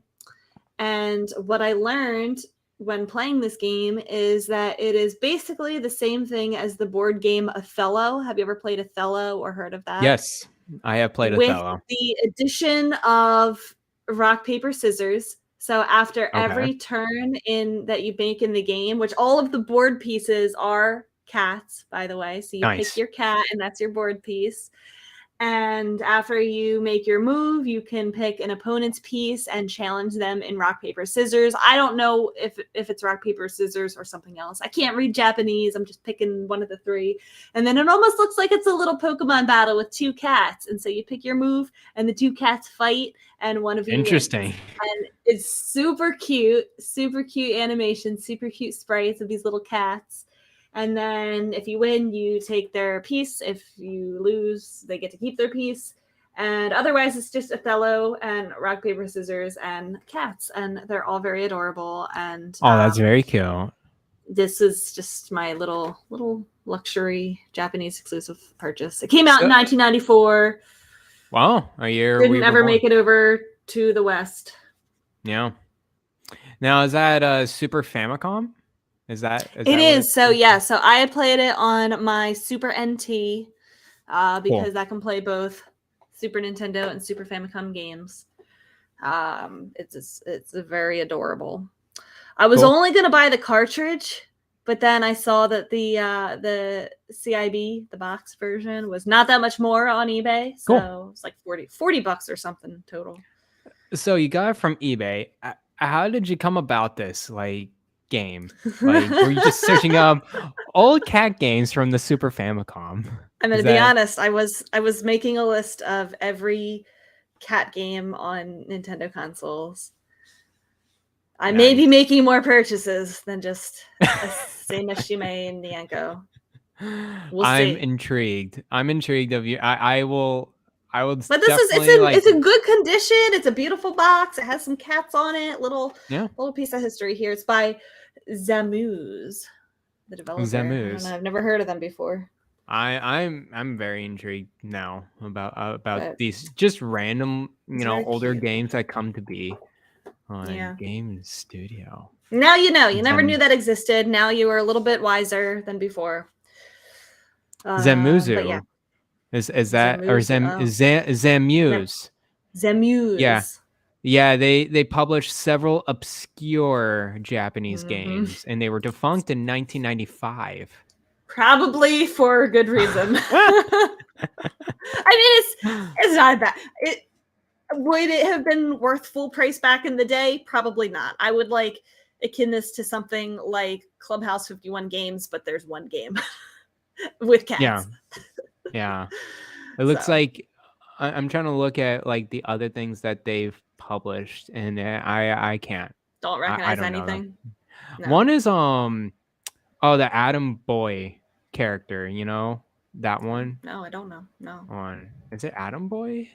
And what I learned when playing this game is that it is basically the same thing as the board game Othello. Have you ever played Othello or heard of that? Yes, I have played Othello. With the addition of rock, paper, scissors. So after every turn that you make in the game, which all of the board pieces are cats, by the way. So you pick your cat and that's your board piece. And after you make your move, you can pick an opponent's piece and challenge them in rock, paper, scissors. I don't know if it's rock, paper, scissors or something else. I can't read Japanese. I'm just picking one of the three. And then it almost looks like it's a little Pokemon battle with two cats. And so you pick your move and the two cats fight and one of you wins. And it's super cute animation, super cute sprites of these little cats. And then if you win, you take their piece. If you lose, they get to keep their piece. And otherwise, it's just Othello and rock, paper, scissors and cats. And they're all very adorable. And that's very cute. This is just my little luxury Japanese exclusive purchase. It came out in 1994. Wow. A year. Didn't ever make it over to the West. Yeah. Now, is that Super Famicom? Is that It is. So yeah, so I had played it on my Super NT because that can play both Super Nintendo and Super Famicom games. It's very adorable. I was only gonna buy the cartridge, but then I saw that the CIB, the box version, was not that much more on eBay. So it's like $40 or something total. So you got it from eBay. How did you come about this game? Like, were you just searching up old cat games from the Super Famicom? I'm gonna be honest. I was making a list of every cat game on Nintendo consoles. I may be making more purchases than just same as Shime and Nyanko. I'm intrigued. I'm intrigued of you. I will. But it's a good condition. It's a beautiful box. It has some cats on it. Little piece of history here. It's by Zamuz, the developer. Zamuz. I've never heard of them before. I'm very intrigued now about these just random older games that come to be on Game Studio. Now you know. You never knew that existed. Now you are a little bit wiser than before. Zamuzu. Is that Zamuz? Zamuz. Yeah. They published several obscure Japanese games, and they were defunct in 1995. Probably for good reason. I mean, it's not bad. Would it have been worth full price back in the day? Probably not. I would akin this to something like Clubhouse 51 Games, but there's one game with cats. Yeah. It looks like I'm trying to look at the other things that they've published, and I can't. Don't recognize anything. No. One is the Atom Boy character, that one. No, I don't know. No. Is it Atom Boy?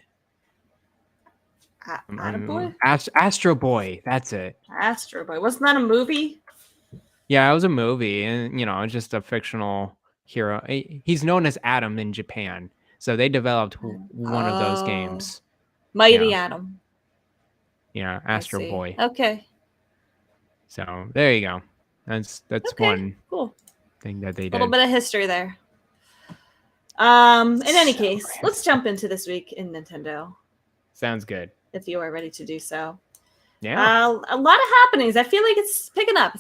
Atom Boy? Astro Boy. That's it. Astro Boy. Wasn't that a movie? Yeah, it was a movie, and it's just a fictional hero. He's known as Atom in Japan, so they developed one of those games. Mighty Atom. Yeah, Astro Boy. Okay. So there you go. That's one cool thing that they did. A little bit of history there. In any case, let's jump into this week in Nintendo. Sounds good. If you are ready to do so. Yeah. A lot of happenings. I feel like it's picking up.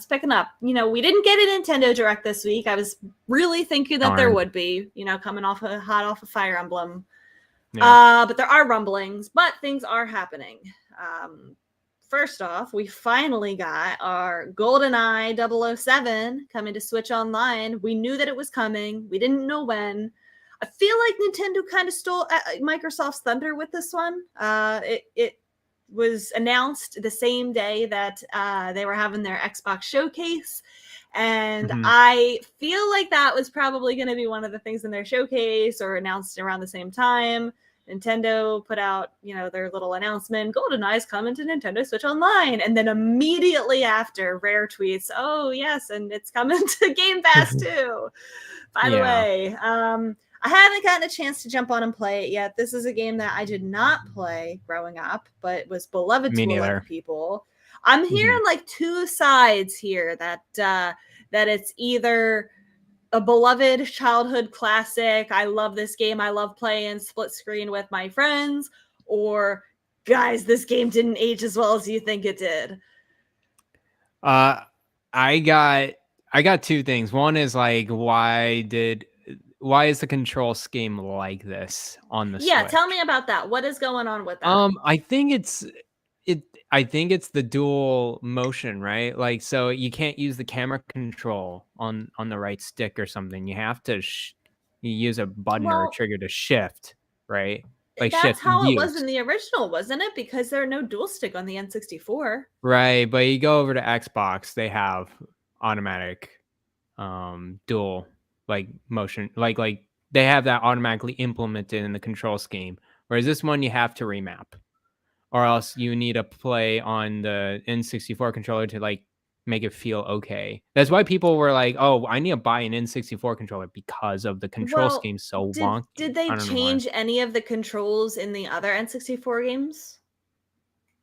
We didn't get a Nintendo Direct this week. I was really thinking that there would be, coming hot off of Fire Emblem. Yeah. But there are rumblings, but things are happening. First off, we finally got our GoldenEye 007 coming to Switch Online. We knew that it was coming. We didn't know when. I feel like Nintendo kind of stole Microsoft's thunder with this one. It was announced the same day that they were having their Xbox showcase. And I feel like that was probably going to be one of the things in their showcase or announced around the same time. Nintendo put out, their little announcement, GoldenEye is coming to Nintendo Switch Online. And then immediately after, Rare tweets, oh, yes, and it's coming to Game Pass too. By the way, I haven't gotten a chance to jump on and play it yet. This is a game that I did not play growing up, but was beloved to a lot of people. I'm hearing two sides here that it's either a beloved childhood classic, I love this game, I love playing split screen with my friends, or guys, this game didn't age as well as you think it did. I got two things. One is why is the control scheme like this on the Switch? Yeah, tell me about that. What is going on with that? I think it's the dual motion, right? So you can't use the camera control on the right stick or something. You have to you use a button or a trigger to shift, right? That's how it was in the original, wasn't it? Because there are no dual stick on the N64. Right, but you go over to Xbox, they have automatic dual motion, they have that automatically implemented in the control scheme. Whereas this one you have to remap, or else you need to play on the N64 controller to make it feel okay. That's why people were like, "Oh, I need to buy an N64 controller because of the control scheme so wonky." Did they change any of the controls in the other N64 games?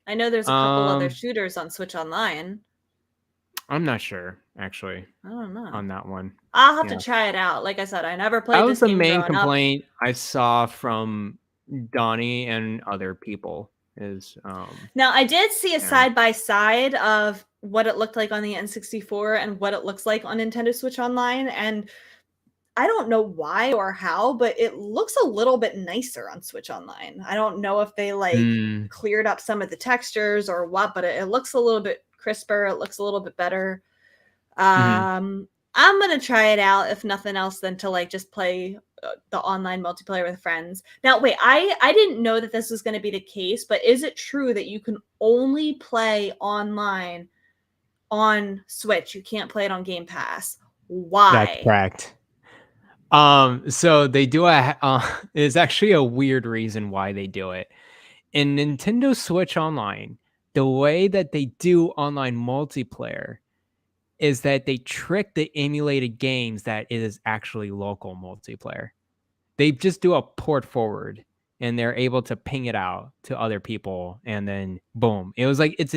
I know there's a couple other shooters on Switch Online. I'm not sure actually I don't know. on that one. I'll have to try it out. Like I said, I never played That this was the game main growing up. complaint I saw from Donnie and other people is Now I did see a side by side of what it looked like on the N64 and what it looks like on Nintendo Switch Online, and I don't know why or how, but it looks a little bit nicer on Switch Online. I don't know if they cleared up some of the textures or what, but it looks a little bit crisper. It looks a little bit better. I'm gonna try it out if nothing else than to just play the online multiplayer with friends. Now wait, I didn't know that this was going to be the case, but is it true that you can only play online on Switch? You can't play it on Game Pass. Why? That's correct. So they do it's actually a weird reason why they do it. In Nintendo Switch Online, the way that they do online multiplayer is that they trick the emulated games that it is actually local multiplayer. They just do a port forward and they're able to ping it out to other people, and then boom. It was like it's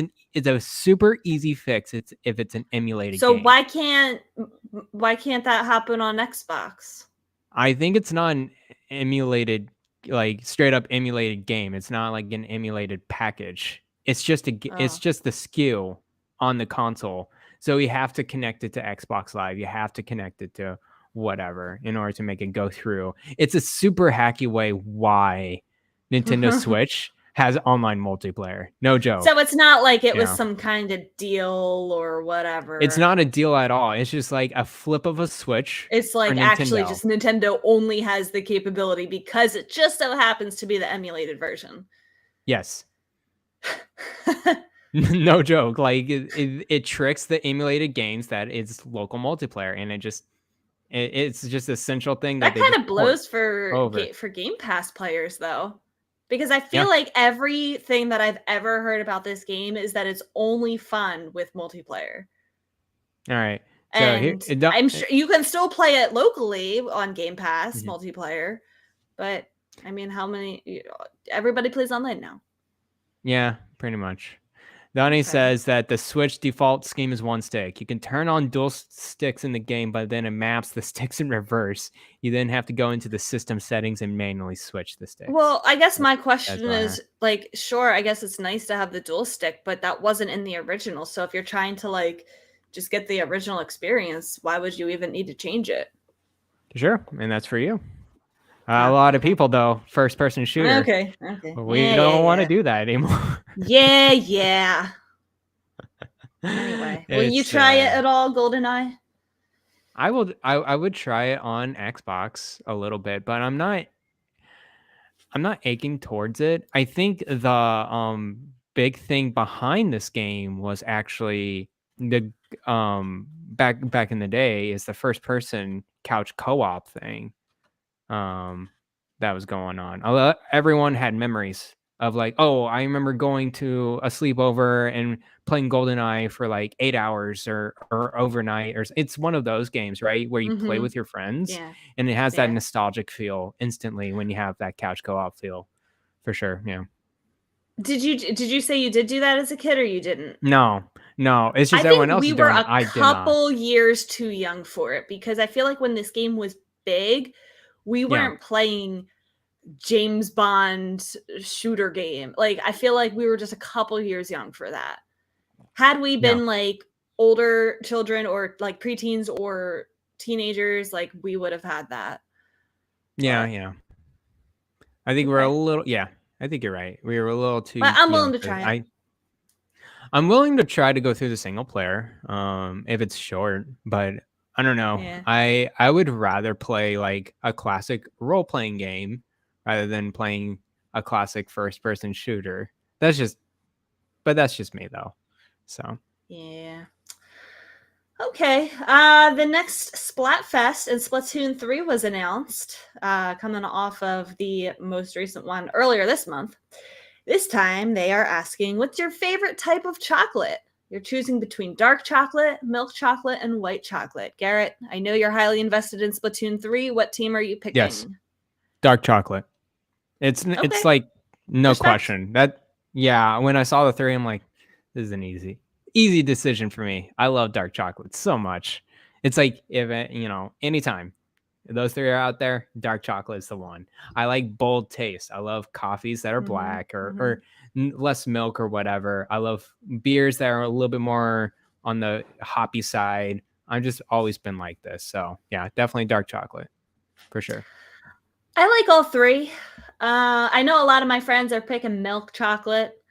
a super easy fix. If it's an emulated game. So why can't that happen on Xbox? I think it's not an emulated, straight up emulated game. It's not like an emulated package. It's just it's just the skill on the console. So you have to connect it to Xbox Live. You have to connect it to whatever in order to make it go through. It's a super hacky way why Nintendo Switch has online multiplayer. No joke. So it's not like it was some kind of deal or whatever. It's not a deal at all. It's just like a flip of a switch. It's like actually just Nintendo only has the capability because it just so happens to be the emulated version. Yes. No joke. Like it tricks the emulated games that it's local multiplayer, and it's just a central thing that kind of blows for Game Pass players though, because I feel like everything that I've ever heard about this game is that it's only fun with multiplayer. All right, and I'm sure you can still play it locally on Game Pass multiplayer, but I mean, everybody plays online now. Yeah, pretty much. Donnie says that the Switch default scheme is one stick. You can turn on dual sticks in the game, but then it maps the sticks in reverse. You then have to go into the system settings and manually switch the sticks. Well, I guess my question is, sure, I guess it's nice to have the dual stick, but that wasn't in the original. So if you're trying to just get the original experience, why would you even need to change it? Sure, and that's for you. A lot of people, though, first-person shooter. Okay. We don't want to do that anymore. Yeah. Anyway, will you try it at all, GoldenEye? I will. I would try it on Xbox a little bit, but I'm not aching towards it. I think the big thing behind this game was actually the back in the day is the first-person couch co-op thing. That was going on. Everyone had memories of I remember going to a sleepover and playing GoldenEye for 8 hours or overnight, or it's one of those games, right, where you play with your friends, and it has that nostalgic feel instantly when you have that couch co-op feel, for sure. Yeah. Did you say you did do that as a kid, or you didn't? No. It's just everyone else is doing it. We were a couple years too young for it, because I feel like when this game was big, we weren't playing James Bond shooter game. I feel like we were just a couple years young for that. Had we been older children or preteens or teenagers, we would have had that. Yeah. I think we're a little. Yeah, I think you're right. We were a little too. But I'm willing to try it. I'm willing to try to go through the single player, if it's short, but I don't know. Yeah. I would rather play a classic role-playing game rather than playing a classic first-person shooter. That's just me though. So yeah. Okay. The next Splatfest and Splatoon 3 was announced, coming off of the most recent one earlier this month. This time they are asking, what's your favorite type of chocolate? You're choosing between dark chocolate, milk chocolate, and white chocolate. Garrett, I know you're highly invested in Splatoon 3. What team are you picking? Yes. Dark chocolate. It's no Respect. question. When I saw the 3, I'm like, this isn't easy. easy decision for me. I love dark chocolate so much. It's like if anytime those three are out there, dark chocolate is the one. I like bold taste. I love coffees that are black or less milk or whatever. I love beers that are a little bit more on the hoppy side. I've just always been like this. So yeah, definitely dark chocolate for sure. I like all three. I know a lot of my friends are picking milk chocolate.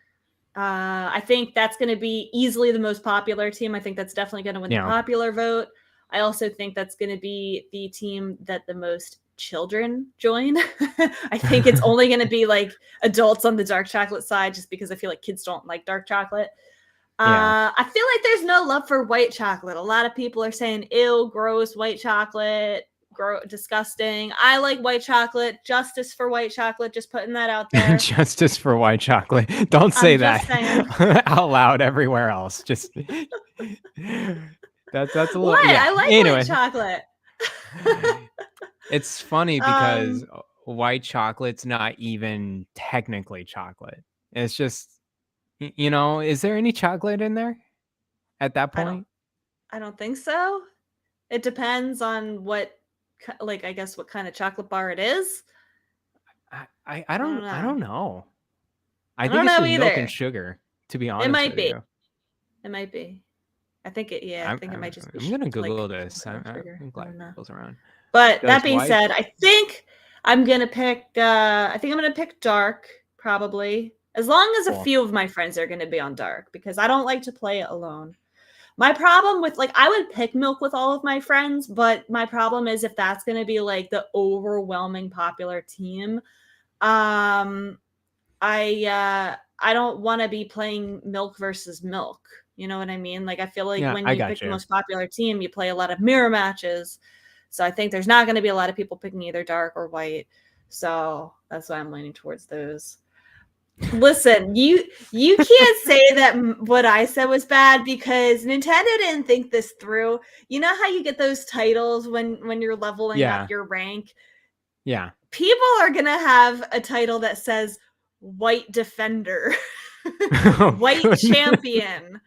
I think that's going to be easily the most popular team. I think that's definitely going to win the popular vote. I also think that's going to be the team that the most children join. I think it's only going to be like adults on the dark chocolate side, just because I feel like kids don't like dark chocolate. I feel like there's no love for white chocolate. A lot of people are saying, ew, gross, white chocolate, disgusting. I like white chocolate. Justice for white chocolate. Just putting that out there. Justice for white chocolate. Don't say that out loud everywhere else. Just that's a little. What? Yeah. I like white chocolate. It's funny because white chocolate's not even technically chocolate. It's just, is there any chocolate in there at that point? I don't think so. It depends on what, like, I guess what kind of chocolate bar it is. I don't know. I don't think it's know just either. milk and sugar, to be honest. It might be. You. It might be. I think it. Yeah, I think it might just be. I'm gonna Google this. I'm glad it goes around. But that being said, I think I'm gonna pick. I think I'm gonna pick dark, probably, as long as a few of my friends are gonna be on dark, because I don't like to play it alone. My problem with, like, I would pick milk with all of my friends, but my problem is if that's gonna be like the overwhelming popular team, I don't want to be playing milk versus milk. You know what I mean? Like, I feel like when you pick the most popular team, you play a lot of mirror matches. So I think there's not going to be a lot of people picking either dark or white. So that's why I'm leaning towards those. Listen, you can't say that what I said was bad, because Nintendo didn't think this through. You know how you get those titles when you're leveling up your rank? Yeah. People are going to have a title that says white defender, white champion.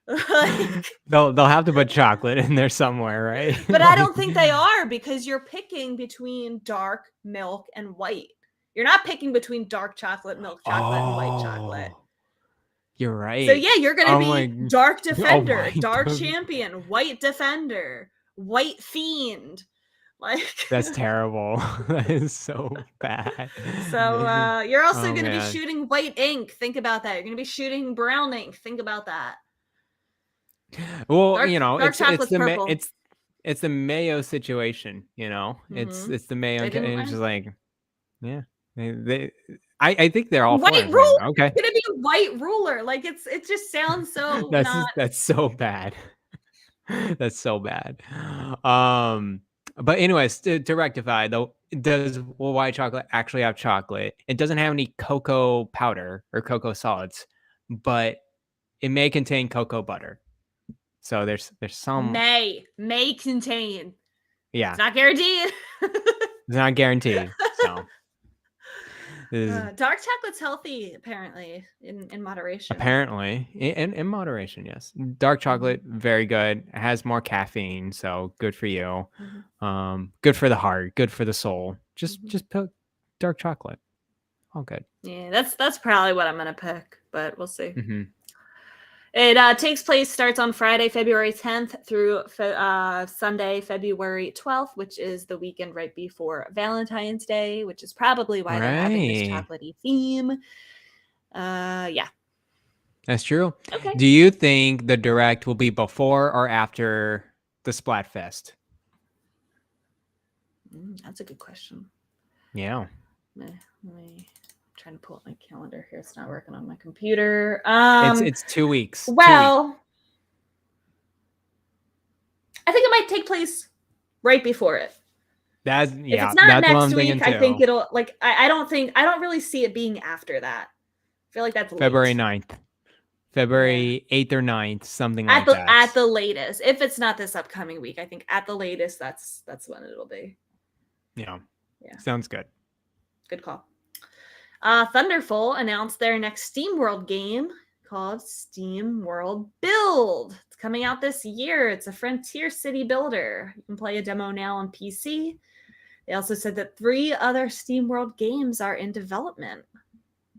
Like, they'll have to put chocolate in there somewhere, right? But I don't think they are, because you're picking between dark, milk, and white. You're not picking between dark chocolate, milk chocolate, and white chocolate. You're right. So yeah, you're gonna be dark defender, dark champion, white defender, white fiend. Like, that's terrible. That is so bad. So you're also going to be shooting white ink. Think about that. You're going to be shooting brown ink. Think about that. Well, dark chocolate's purple. It's the mayo situation. It's the mayo, and it's just like, yeah. I think they're all white ruler. Okay, it's gonna be a white ruler. Like, it just sounds so. That's so bad. That's so bad. But anyways, to rectify though, will white chocolate actually have chocolate? It doesn't have any cocoa powder or cocoa solids, but it may contain cocoa butter. So there's some may contain. Yeah, it's not guaranteed. It's not guaranteed. So dark chocolate's healthy, apparently, in moderation. Apparently, in moderation, yes. Dark chocolate, very good. It has more caffeine, so good for you. Good for the heart, good for the soul. Just pick dark chocolate. All good. Yeah, that's probably what I'm gonna pick, but we'll see. It starts on Friday, February 10th through Sunday, February 12th, which is the weekend right before Valentine's Day, which is probably why they're having this chocolatey theme. Yeah. That's true. Okay. Do you think the Direct will be before or after the Splatfest? That's a good question. Yeah. Let me trying to pull up my calendar here. It's not working on my computer. It's 2 weeks. Well, 2 weeks. I think it might take place right before it. If it's not next week, I think it'll I don't really see it being after that. I feel like that's February 9th. February 8th or 9th, something like that. At the latest. If it's not this upcoming week, I think at the latest that's when it'll be. Yeah. Sounds good. Good call. Thunderful announced their next SteamWorld game called SteamWorld Build. It's coming out this year. It's a frontier city builder. You can play a demo now on PC. They also said that 3 other SteamWorld games are in development.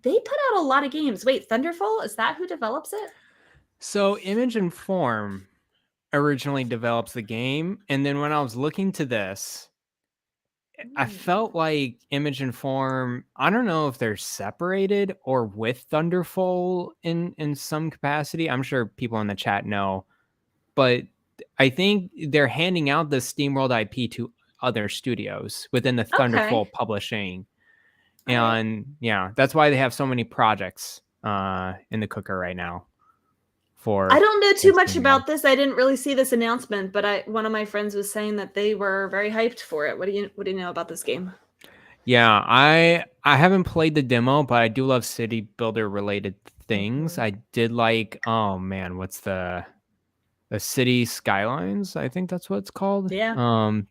They put out a lot of games. Wait, Thunderful? Is that who develops it? So Image and Form originally develops the game, and then when I was looking to this, I felt like Image and Form, I don't know if they're separated or with Thunderful in some capacity. I'm sure people in the chat know, but I think they're handing out the SteamWorld IP to other studios within the Thunderful publishing. And yeah, that's why they have so many projects in the cooker right now. I don't know too much about this. I didn't really see this announcement, but one of my friends was saying that they were very hyped for it. What do you know about this game? Yeah, I haven't played the demo, but I do love city builder related things. I did like, oh man, what's the City Skylines? I think that's what it's called. Yeah.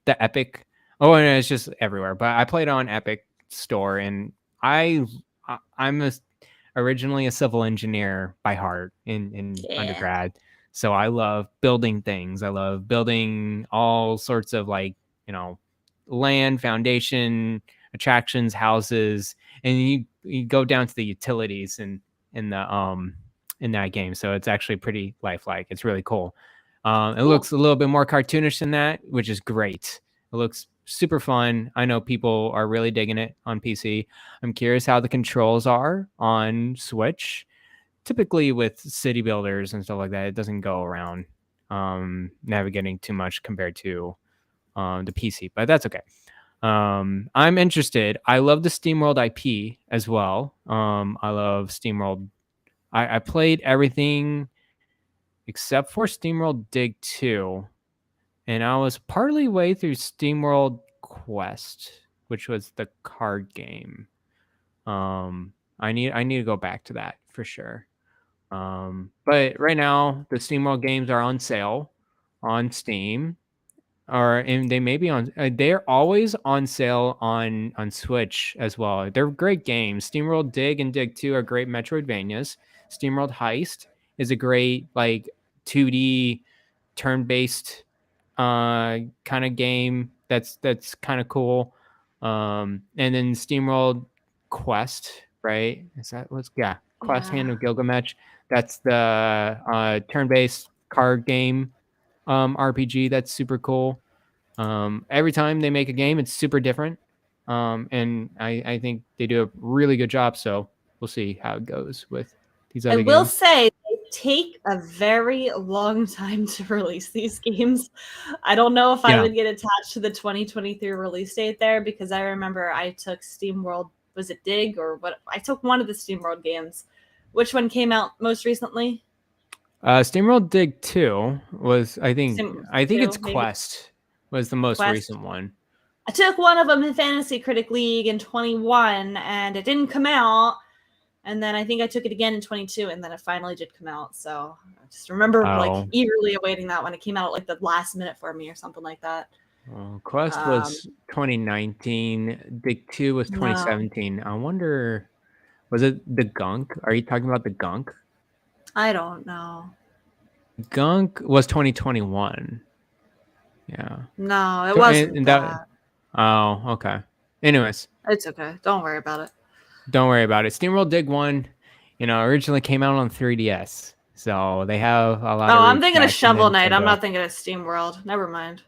The Epic. Oh, and it's just everywhere. But I played on Epic Store, and I'm originally a civil engineer by heart in undergrad. So I love building things. I love building all sorts of land, foundation, attractions, houses, and you go down to the utilities in that game. So it's actually pretty lifelike. It's really cool. It looks a little bit more cartoonish than that, which is great. It looks super fun. I know people are really digging it on PC. I'm curious how the controls are on Switch. Typically with city builders and stuff like that, it doesn't go around navigating too much compared to the PC, but that's okay. I'm interested. I love the SteamWorld IP as well. I love SteamWorld. I played everything except for SteamWorld Dig 2. And I was partly way through SteamWorld Quest, which was the card game. I need to go back to that for sure. But right now the SteamWorld games are on sale on Steam, and they may be on. They're always on sale on Switch as well. They're great games. SteamWorld Dig and Dig 2 are great Metroidvanias. SteamWorld Heist is a great 2D turn-based kind of game that's kind of cool. And then SteamWorld Quest, right? Is that what's Quest Hand of Gilgamesh? That's the turn-based card game RPG. That's super cool. Every time they make a game, it's super different. And I think they do a really good job. So we'll see how it goes with these other games. I will say they take a very long time to release these games. I don't know if I would get attached to the 2023 release date there, because I remember I took SteamWorld, was it Dig or what? I took one of the SteamWorld games. Which one came out most recently? SteamWorld Dig 2 was, I think it's maybe. Quest was the most recent one. I took one of them in Fantasy Critic League in 21, and it didn't come out. And then I think I took it again in 22, and then it finally did come out. So I just remember eagerly awaiting that when it came out at the last minute for me or something like that. Quest was 2019. Dig 2 was 2017. I wonder, was it the Gunk? Are you talking about the Gunk? I don't know. Gunk was 2021. Yeah. No, it wasn't that. Oh, okay. Anyways. It's okay. Don't worry about it. Don't worry about it. SteamWorld Dig 1, originally came out on 3DS. So they have a lot of... I'm thinking of Shovel Knight. I'm not thinking of SteamWorld. Never mind.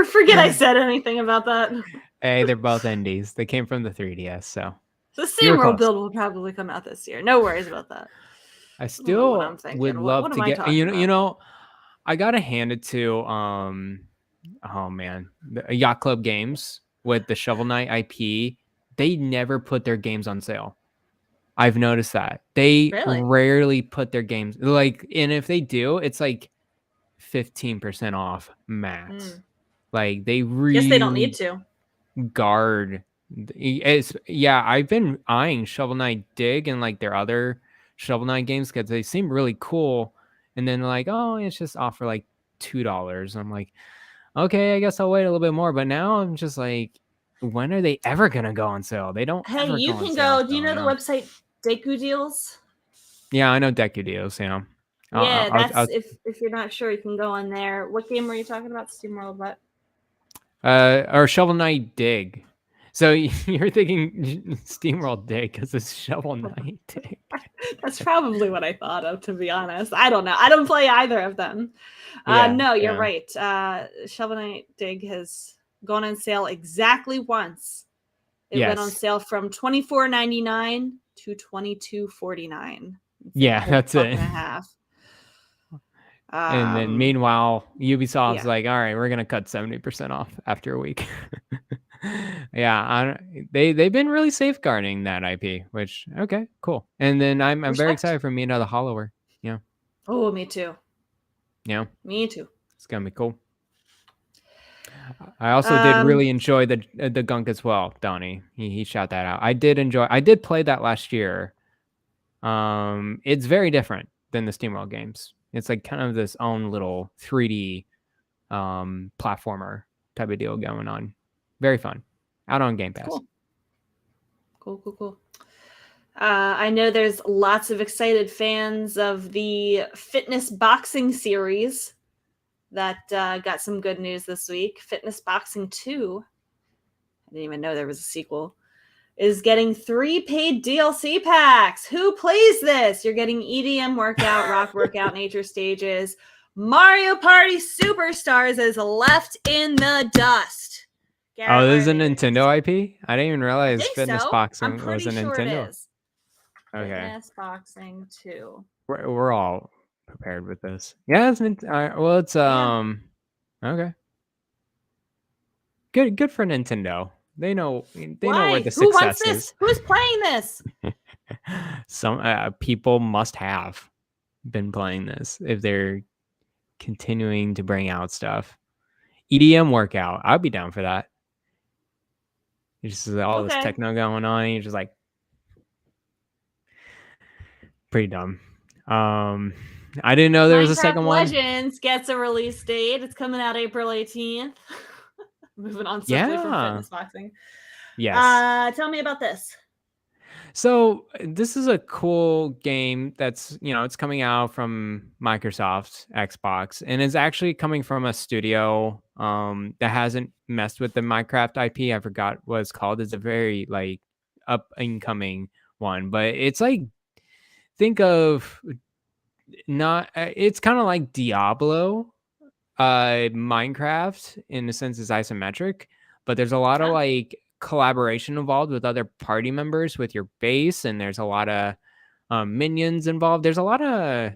Forget I said anything about that. Hey, they're both indies. They came from the 3DS, so... The SteamWorld Build will probably come out this year. No worries about that. I still would love to get... I gotta hand it to... oh man, Yacht Club Games with the Shovel Knight IP. They never put their games on sale. I've noticed that they rarely put their games and if they do, it's 15% off max. They really guess they don't need to guard. I've been eyeing Shovel Knight Dig and their other Shovel Knight games because they seem really cool. And then it's just off for $2. I'm like, okay, I guess I'll wait a little bit more. But now I'm just when are they ever gonna go on sale? They don't. Hey, ever you go on can sale, go. Do you know the yeah. website Deku Deals? Yeah, I know Deku Deals. Yeah. Yeah, I'll, if you're not sure, you can go on there. What game were you talking about? SteamWorld what? or Shovel Knight Dig. So you're thinking SteamWorld Dig because it's Shovel Knight Dig. That's probably what I thought of, to be honest. I don't know. I don't play either of them. No, you're right. Shovel Knight Dig has gone on sale exactly once. It went on sale from $24.99 to $22.49. Yeah, that's it. And a half. And then meanwhile, Ubisoft's like, all right, we're gonna cut 70% off after a week. Yeah, they've been really safeguarding that IP, which okay, cool. And then I'm very excited for me another Hollower. Yeah. Oh, me too. Yeah. Me too. It's gonna be cool. I also did really enjoy the gunk as well, Donnie. He shot that out. I did play that last year. It's very different than the SteamWorld games. It's like kind of this own little 3D platformer type of deal going on. Very fun. Out on Game Pass. Cool. I know there's lots of excited fans of the fitness boxing series that got some good news this week. Fitness Boxing 2, I didn't even know there was a sequel, is getting 3 paid DLC packs. Who plays this? You're getting EDM workout, rock workout, nature stages. Mario Party Superstars is left in the dust. Garret, this is a Nintendo IP? I didn't even realize Fitness Boxing was a sure Nintendo. It is. Okay. Fitness Boxing 2. We're all prepared with this. Yeah, it's okay. Good for Nintendo. They know where the success Who wants this? is. Who's playing this? Some people must have been playing this if they're continuing to bring out stuff. EDM workout. I'd be down for that. It's just all this techno going on. And you're just like pretty dumb. I didn't know there was a second one. Legends gets a release date. It's coming out April 18th. Moving on swiftly from Fitness Boxing. Yes. Tell me about this. So this is a cool game that's, it's coming out from Microsoft Xbox, and it's actually coming from a studio that hasn't messed with the Minecraft IP. I forgot what it's called. It's a very like up and coming one, but it's like, think of it's kind of like Diablo, Minecraft in the sense it's isometric, but there's a lot of like collaboration involved with other party members with your base, and there's a lot of minions involved. There's a lot of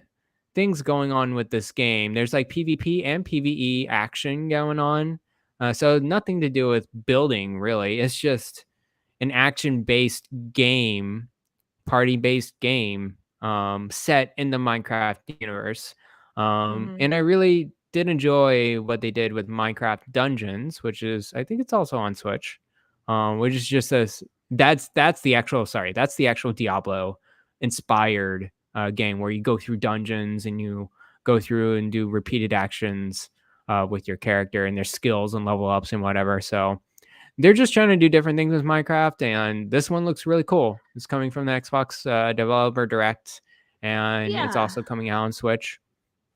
things going on with this game. There's like PvP and PvE action going on, so nothing to do with building really. It's just an action-based game, party-based game set in the Minecraft universe. And I really did enjoy what they did with Minecraft Dungeons, which is, I think it's also on Switch, which is just that's the actual Diablo inspired game where you go through dungeons and you go through and do repeated actions with your character and their skills and level ups and whatever. So they're just trying to do different things with Minecraft, and this one looks really cool. It's coming from the Xbox Developer Direct, and it's also coming out on Switch.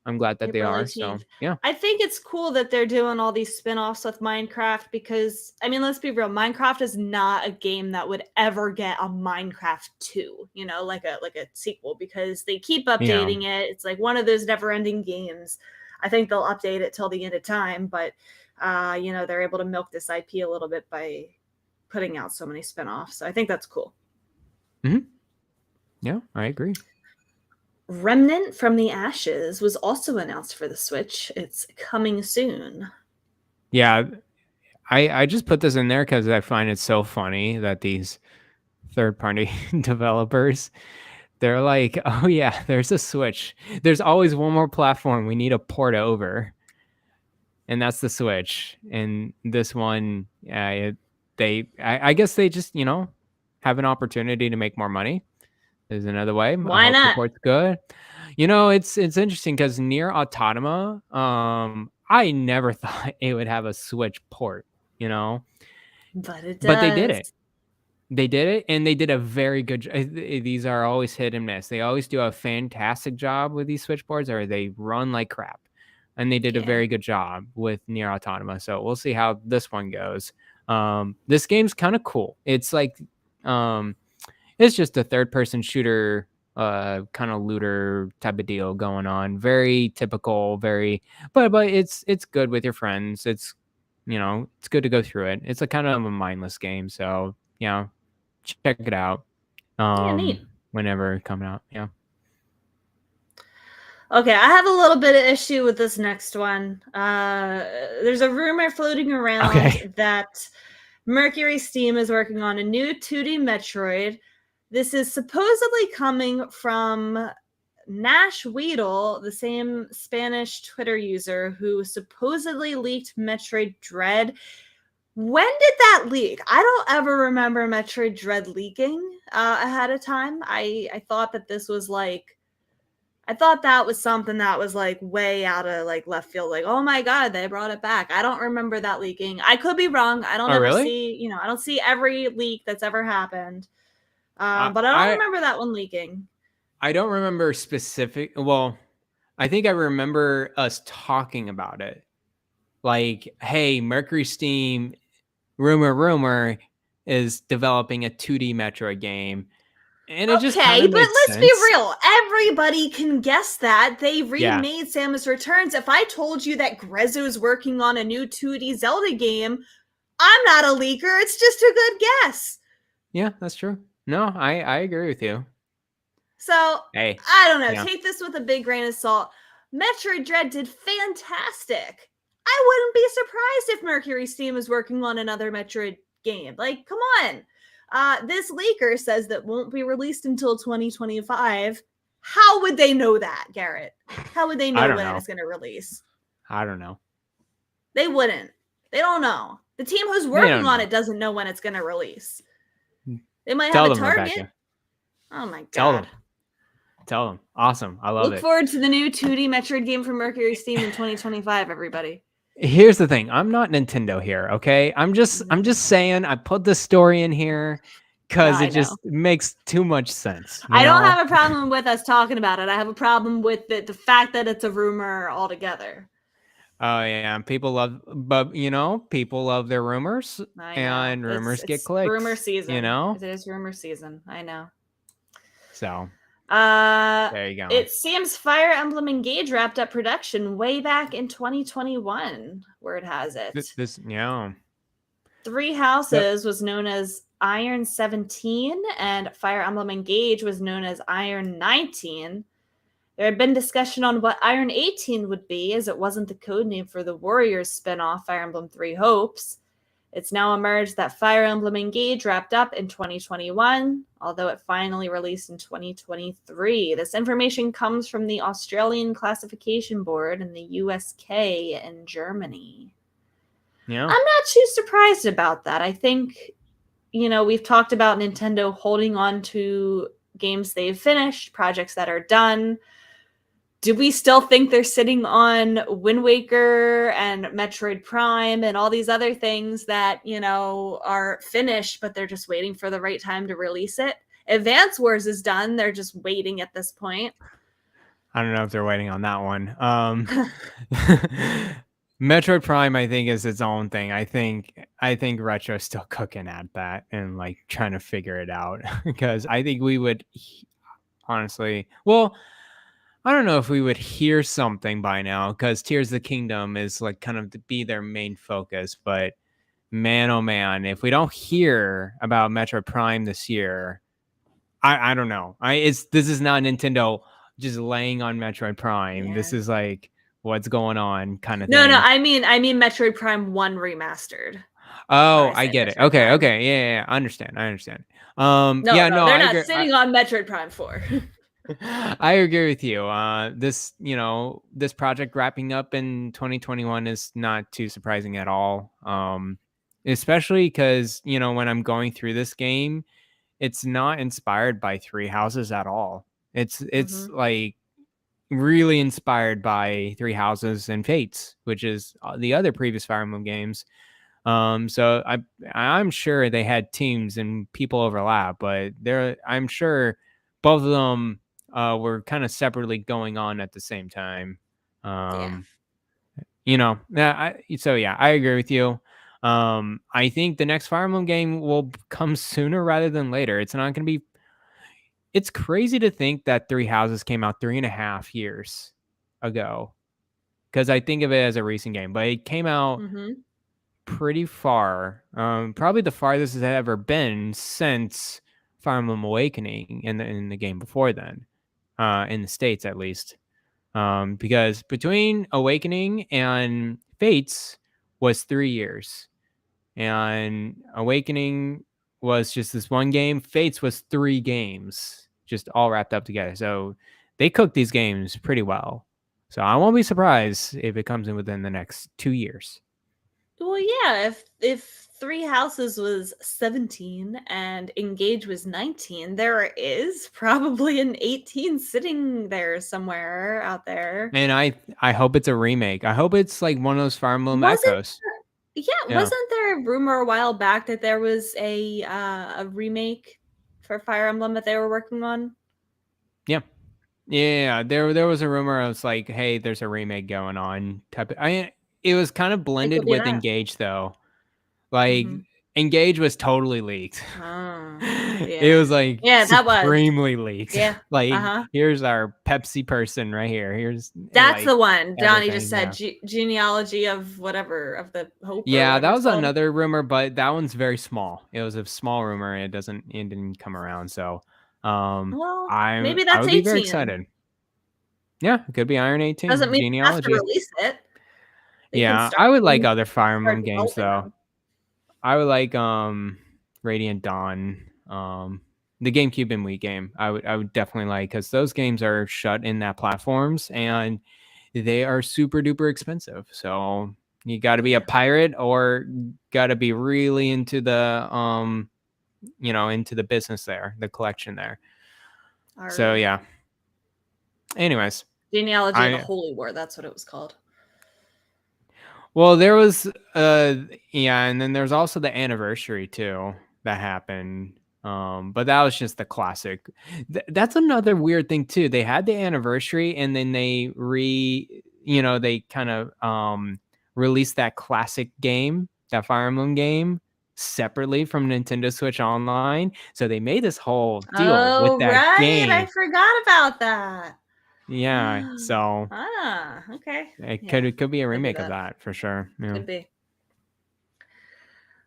I'm glad that they are. 18th. So yeah, I think it's cool that they're doing all these spin-offs with Minecraft because, I mean, let's be real, Minecraft is not a game that would ever get a Minecraft 2, like a sequel, because they keep updating it. It's like one of those never-ending games. I think they'll update it till the end of time, but they're able to milk this IP a little bit by putting out so many spin-offs. So I think that's cool. Mm-hmm. Yeah, I agree. Remnant from the Ashes was also announced for the Switch. It's coming soon. Yeah, I just put this in there because I find it so funny that these third-party developers, they're like, oh yeah, there's a Switch. There's always one more platform we need to port over. And that's the Switch. And this one, I guess they just, have an opportunity to make more money. There's another way. Why not? Support's good. It's interesting because Nier Automata, I never thought it would have a Switch port. But it does. But they did it. They did it, and they did a very good job. These are always hit and miss. They always do a fantastic job with these switchboards, or they run like crap. And they did a very good job with Nier Automata. So we'll see how this one goes. This game's kind of cool. It's like, it's just a third-person shooter, kind of looter type of deal going on. Very typical, but it's good with your friends. It's, it's good to go through it. It's a kind of a mindless game. So, check it out. Neat. Whenever coming out. Yeah. Okay, I have a little bit of issue with this next one. There's a rumor floating around that Mercury Steam is working on a new 2D Metroid. This is supposedly coming from Nash Weedle, the same Spanish Twitter user who supposedly leaked Metroid Dread. When did that leak? I don't ever remember Metroid Dread leaking ahead of time. I thought that this was like, I thought that was something that was like way out of like left field. Like, oh my God, they brought it back. I don't remember that leaking. I could be wrong. I don't ever see, I don't see every leak that's ever happened. But I don't remember that one leaking. I don't remember specific. Well, I think I remember us talking about it. Like, hey, Mercury Steam, rumor is developing a 2D Metroid game. And it just kind of makes let's be real. Everybody can guess that. They remade Samus Returns. If I told you that Grezzo's working on a new 2D Zelda game, I'm not a leaker. It's just a good guess. Yeah, that's true. No, I agree with you. So, hey, I don't know. Take this with a big grain of salt. Metroid Dread did fantastic. I wouldn't be surprised if Mercury Steam is working on another Metroid game. Like, come on. This leaker says that won't be released until 2025. How would they know that, Garrett? How would they know when it's going to release? I don't know. They wouldn't. They don't know. The team who's working on it doesn't know when it's going to release. They might have a target. Rebecca. Oh my God. Tell them. Awesome. I love it. Look forward to the new 2D Metroid game from Mercury Steam in 2025, everybody. Here's the thing. I'm not Nintendo here, okay? I'm just saying I put the story in here because it just makes too much sense. I don't have a problem with us talking about it. I have a problem with the fact that it's a rumor altogether. Oh yeah, people love, but people love their rumors, and rumors get clicks. Rumor season, it is rumor season. I know. So, there you go. It seems Fire Emblem Engage wrapped up production way back in 2021. Word has it. Three Houses was known as Iron 17, and Fire Emblem Engage was known as Iron 19. There had been discussion on what Iron 18 would be, as it wasn't the codename for the Warriors spin-off Fire Emblem Three Hopes. It's now emerged that Fire Emblem Engage wrapped up in 2021, although it finally released in 2023. This information comes from the Australian Classification Board in the USK and Germany. Yeah. I'm not too surprised about that. I think, we've talked about Nintendo holding on to games they've finished, projects that are done. Do we still think they're sitting on Wind Waker and Metroid Prime and all these other things that, are finished, but they're just waiting for the right time to release it? Advance Wars is done. They're just waiting at this point. I don't know if they're waiting on that one. Metroid Prime, I think, is its own thing. I think Retro's still cooking at that and like trying to figure it out because I think we would honestly, I don't know if we would hear something by now because Tears of the Kingdom is like kind of to be their main focus. But man, oh man, if we don't hear about Metroid Prime this year, I don't know. This is not Nintendo just laying on Metroid Prime. Yeah. This is like what's going on kind of thing. No, I mean Metroid Prime 1 remastered. Oh, I get it. Okay. Yeah, I understand. They're not sitting on Metroid Prime 4. I agree with you. This project wrapping up in 2021 is not too surprising at all. Especially because, when I'm going through this game, it's not inspired by Three Houses at all. It's like really inspired by Three Houses and Fates, which is the other previous Fire Emblem games. So I'm sure they had teams and people overlap, but I'm sure both of them were kind of separately going on at the same time. Yeah. I agree with you. I think the next Fire Emblem game will come sooner rather than later. It's not going to be. It's crazy to think that Three Houses came out 3.5 years ago, because I think of it as a recent game, but it came out pretty far. Probably the farthest it's ever been since Fire Emblem Awakening in the game before then, in the States at least. Because between Awakening and Fates was 3 years, and Awakening was just this one game. Fates was 3 games, just all wrapped up together. So they cooked these games pretty well. So I won't be surprised if it comes in within the next 2 years. Well, yeah, if Three Houses was 17 and Engage was 19, there is probably an 18 sitting there somewhere out there. And I hope it's a remake. I hope it's like one of those Fire Emblem Echoes. Wasn't there a rumor a while back that there was a remake for Fire Emblem that they were working on? Yeah. There was a rumor. I was like, hey, there's a remake going on. It was kind of blended with Engage though. Like Engage was totally leaked. It was like supremely leaked. Yeah. Like here's our Pepsi person right here. That's the one. Donnie just said genealogy of whatever of the hope. Yeah, that was another rumor, but that one's very small. It was a small rumor and it didn't come around. So maybe that's I would 18. be very excited. Yeah, it could be Iron 18. Doesn't mean you have to release it. Yeah, I would like other Fire Emblem games though. I would like Radiant Dawn, the GameCube and Wii game. I would definitely like, because those games are shut in that platforms and they are super duper expensive. So you got to be a pirate or got to be really into the into the business there, the collection there. So yeah. Anyways, Genealogy of the Holy War. That's what it was called. Well, there was and then there's also the anniversary too that happened. But that was just the classic. That's another weird thing too. They had the anniversary and then they they kind of released that classic game, that Fire Emblem game, separately from Nintendo Switch Online. So they made this whole deal with that game. I forgot about that. Yeah, so okay. It could be a remake of that for sure. Yeah. Could be.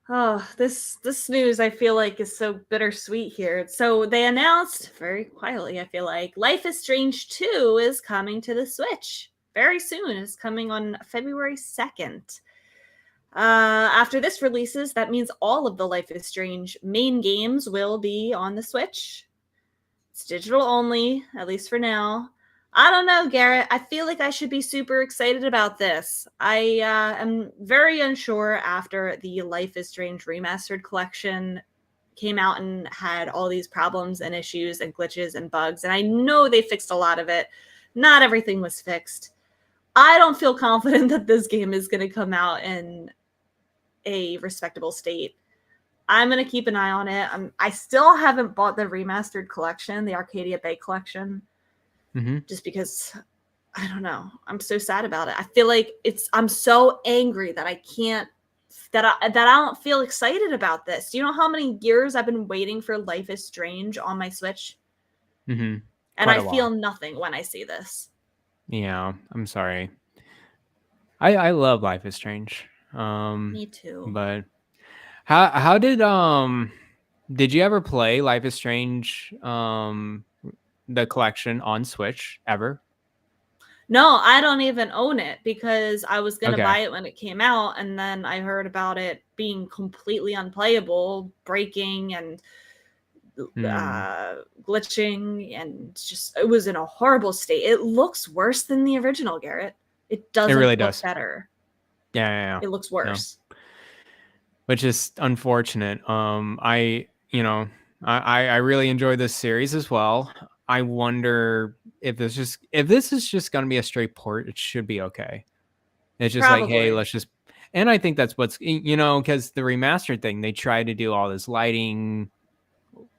Oh, this news I feel like is so bittersweet here. So they announced very quietly, I feel like, Life is Strange 2 is coming to the Switch very soon. It's coming on February 2nd. After this releases, that means all of the Life is Strange main games will be on the Switch. It's digital only, at least for now. I don't know, Garrett. I feel like I should be super excited about this. I am very unsure after the Life is Strange Remastered Collection came out and had all these problems and issues and glitches and bugs. And I know they fixed a lot of it. Not everything was fixed. I don't feel confident that this game is going to come out in a respectable state. I'm going to keep an eye on it. I still haven't bought the Remastered Collection, the Arcadia Bay Collection. Just because, I don't know, I'm so sad about it. I feel like I'm so angry that I don't feel excited about this. Do you know how many years I've been waiting for Life is Strange on my Switch? And I feel nothing when I see this. Yeah, I'm sorry. I love Life is Strange. Me too. But how did you ever play Life is Strange the collection on Switch ever? No, I don't even own it because I was going to buy it when it came out. And then I heard about it being completely unplayable, breaking and glitching, and just, it was in a horrible state. It looks worse than the original, Garrett. It doesn't look better. Yeah. It looks worse. No. Which is unfortunate. I really enjoy this series as well. I wonder if this is just going to be a straight port, it should be okay. It's just like, hey, let's just, And I think that's what's, because the remastered thing, they try to do all this lighting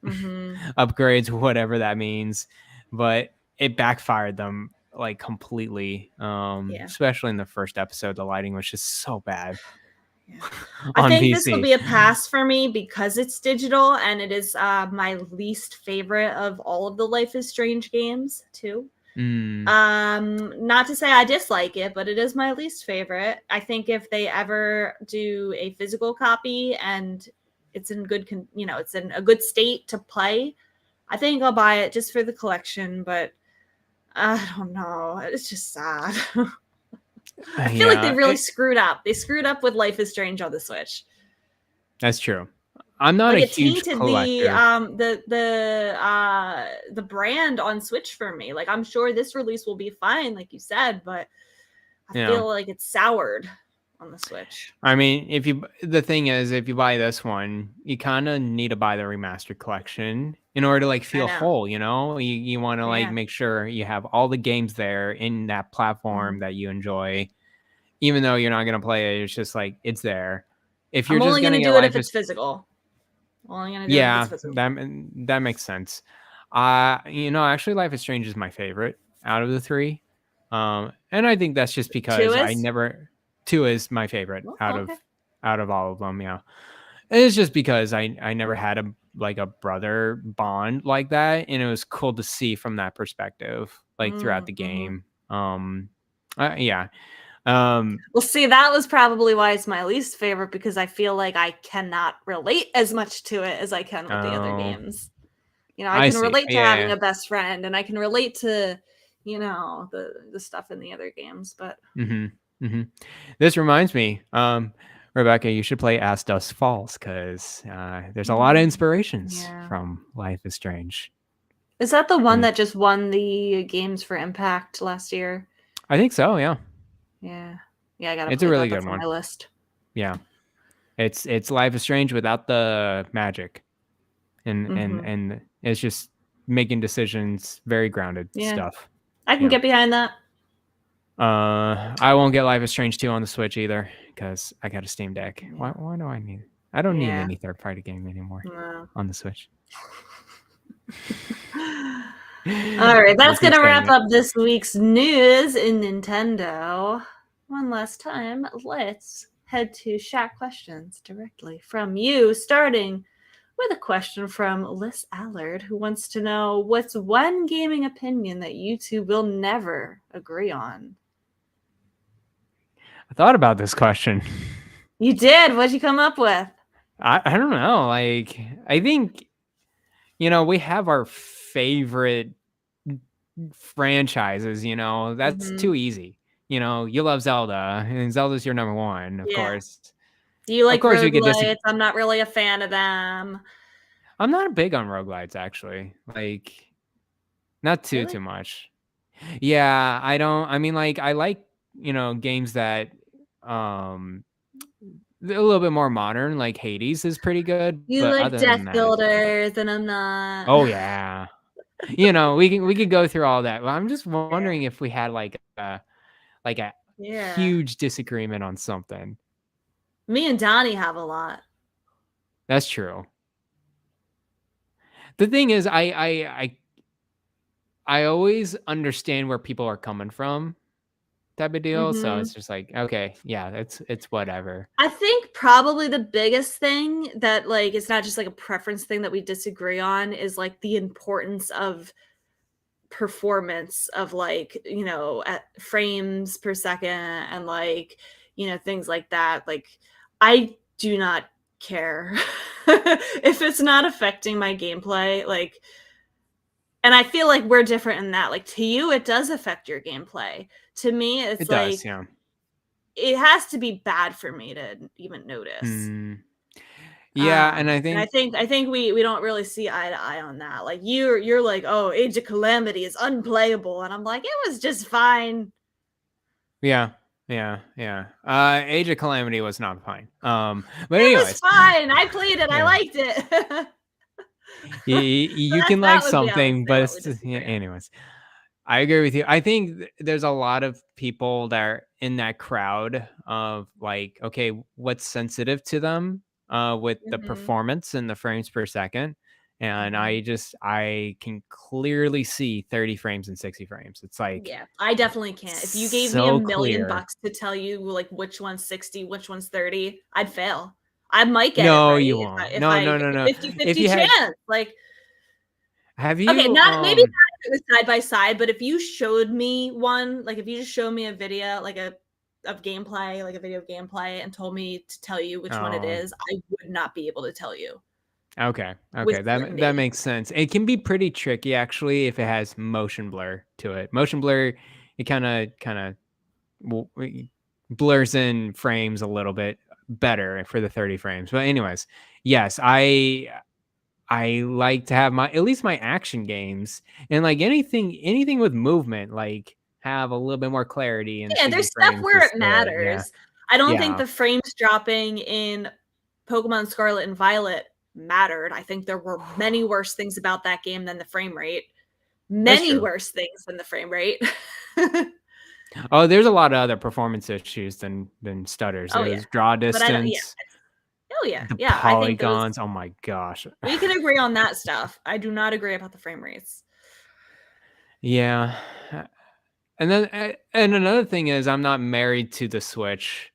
upgrades, whatever that means, but it backfired them like completely. Especially in the first episode, the lighting was just so bad. I think PC. This will be a pass for me because it's digital, and it is my least favorite of all of the Life is Strange games too. Not to say I dislike it, but it is my least favorite. I think if they ever do a physical copy and it's in good, it's in a good state to play, I think I'll buy it just for the collection. But I don't know. It's just sad. I feel like they really screwed up. They screwed up with Life is Strange on the Switch. That's true. I'm not a huge collector. The brand on Switch for me. Like, I'm sure this release will be fine, like you said, but I feel like it's soured on the Switch. I mean, the thing is, if you buy this one, you kind of need to buy the remastered collection in order to like feel whole. You want to like make sure you have all the games there in that platform that you enjoy, even though you're not gonna play it. It's just like it's there. If you're just gonna do it if it's physical. That makes sense. Actually, Life is Strange is my favorite out of the three, and I think that's just because two is my favorite out of all of them. Yeah, and it's just because I never had a brother bond like that, and it was cool to see from that perspective, like throughout the game. Well, see, that was probably why it's my least favorite, because I feel like I cannot relate as much to it as I can with the other games. I can relate to having a best friend, and I can relate to, the stuff in the other games. But this reminds me, Rebecca, you should play As Dusk Falls, because there's a lot of inspirations from Life is Strange. Is that the one that just won the Games for Impact last year? I think so. Yeah. Yeah, I got it. It's a really good one. On my list. Yeah, it's Life is Strange without the magic, and it's just making decisions, very grounded stuff. I can get behind that. I won't get Life is Strange 2 on the Switch either, because I got a Steam Deck. Why do I need? I don't need any third-party game anymore on the Switch. All right, that's gonna wrap up this week's news in Nintendo. One last time, let's head to Shack questions directly from you, starting with a question from Liz Allard, who wants to know, what's one gaming opinion that you two will never agree on? I thought about this question. You did? What'd you come up with? I don't know. Like, I think, we have our favorite franchises, that's too easy. You love Zelda, and Zelda's your number one, of course. Do you like roguelites? I'm not really a fan of them. I'm not big on roguelites, actually. Like, not too much. Yeah, I don't. I mean, like, I like, games that a little bit more modern, like Hades is pretty good. You like Death Builders, and I'm not. Oh yeah. We could go through all that. But I'm just wondering if we had like a huge disagreement on something. Me and Donnie have a lot. That's true. The thing is, I always understand where people are coming from, type of deal. So it's just like, okay, yeah, it's whatever. I think probably the biggest thing that, like, it's not just like a preference thing that we disagree on, is like the importance of performance of, like, at frames per second, and like, things like that. Like, I do not care if it's not affecting my gameplay. Like, and I feel like we're different in that. Like, to you, it does affect your gameplay. To me, it like, does, it has to be bad for me to even notice. Yeah, and I think we don't really see eye to eye on that. Like, you're like, oh, Age of Calamity is unplayable, and I'm like, it was just fine. Yeah. Age of Calamity was not fine. But it was fine. I played it. I liked it. you can like something, but it's just, anyways. I agree with you. I think there's a lot of people that are in that crowd of like, okay, what's sensitive to them with the Mm-hmm. performance and the frames per second. And I can clearly see 30 frames and 60 frames. It's like, Yeah, I definitely can't. If you gave me so $1 million clear. to tell you like which one's 60, which one's 30, I'd fail. I might get it No, right you won't. if No, I no, no, no. 50-50 If you had, chance. Like, have okay, you, not maybe not if it was side by side, but if you showed me one, like if you just showed me a video, like of gameplay, like a video of gameplay, and told me to tell you which one it is, I would not be able to tell you. Okay. With That certainty. makes sense. It can be pretty tricky actually if it has motion blur to it. Motion blur, it kind of blurs in frames a little bit better for the 30 frames. But anyways, yes, I like to have my at least my action games and like anything with movement like have a little bit more clarity and Yeah, 60 there's stuff frames where is it good. Yeah. matters. I don't think Yeah. the frames dropping in Pokemon Scarlet and Violet mattered. I think there were many worse things about that game than the frame rate. That's Many true. worse things than the frame rate. Oh, there's a lot of other performance issues than stutters. Oh It yeah. was draw But I don't yeah. distance, Oh yeah. the Yeah, I think those polygons. Oh my gosh. we can agree on that stuff. I do not agree about the frame rates. Yeah. And then and another thing is I'm not married to the Switch.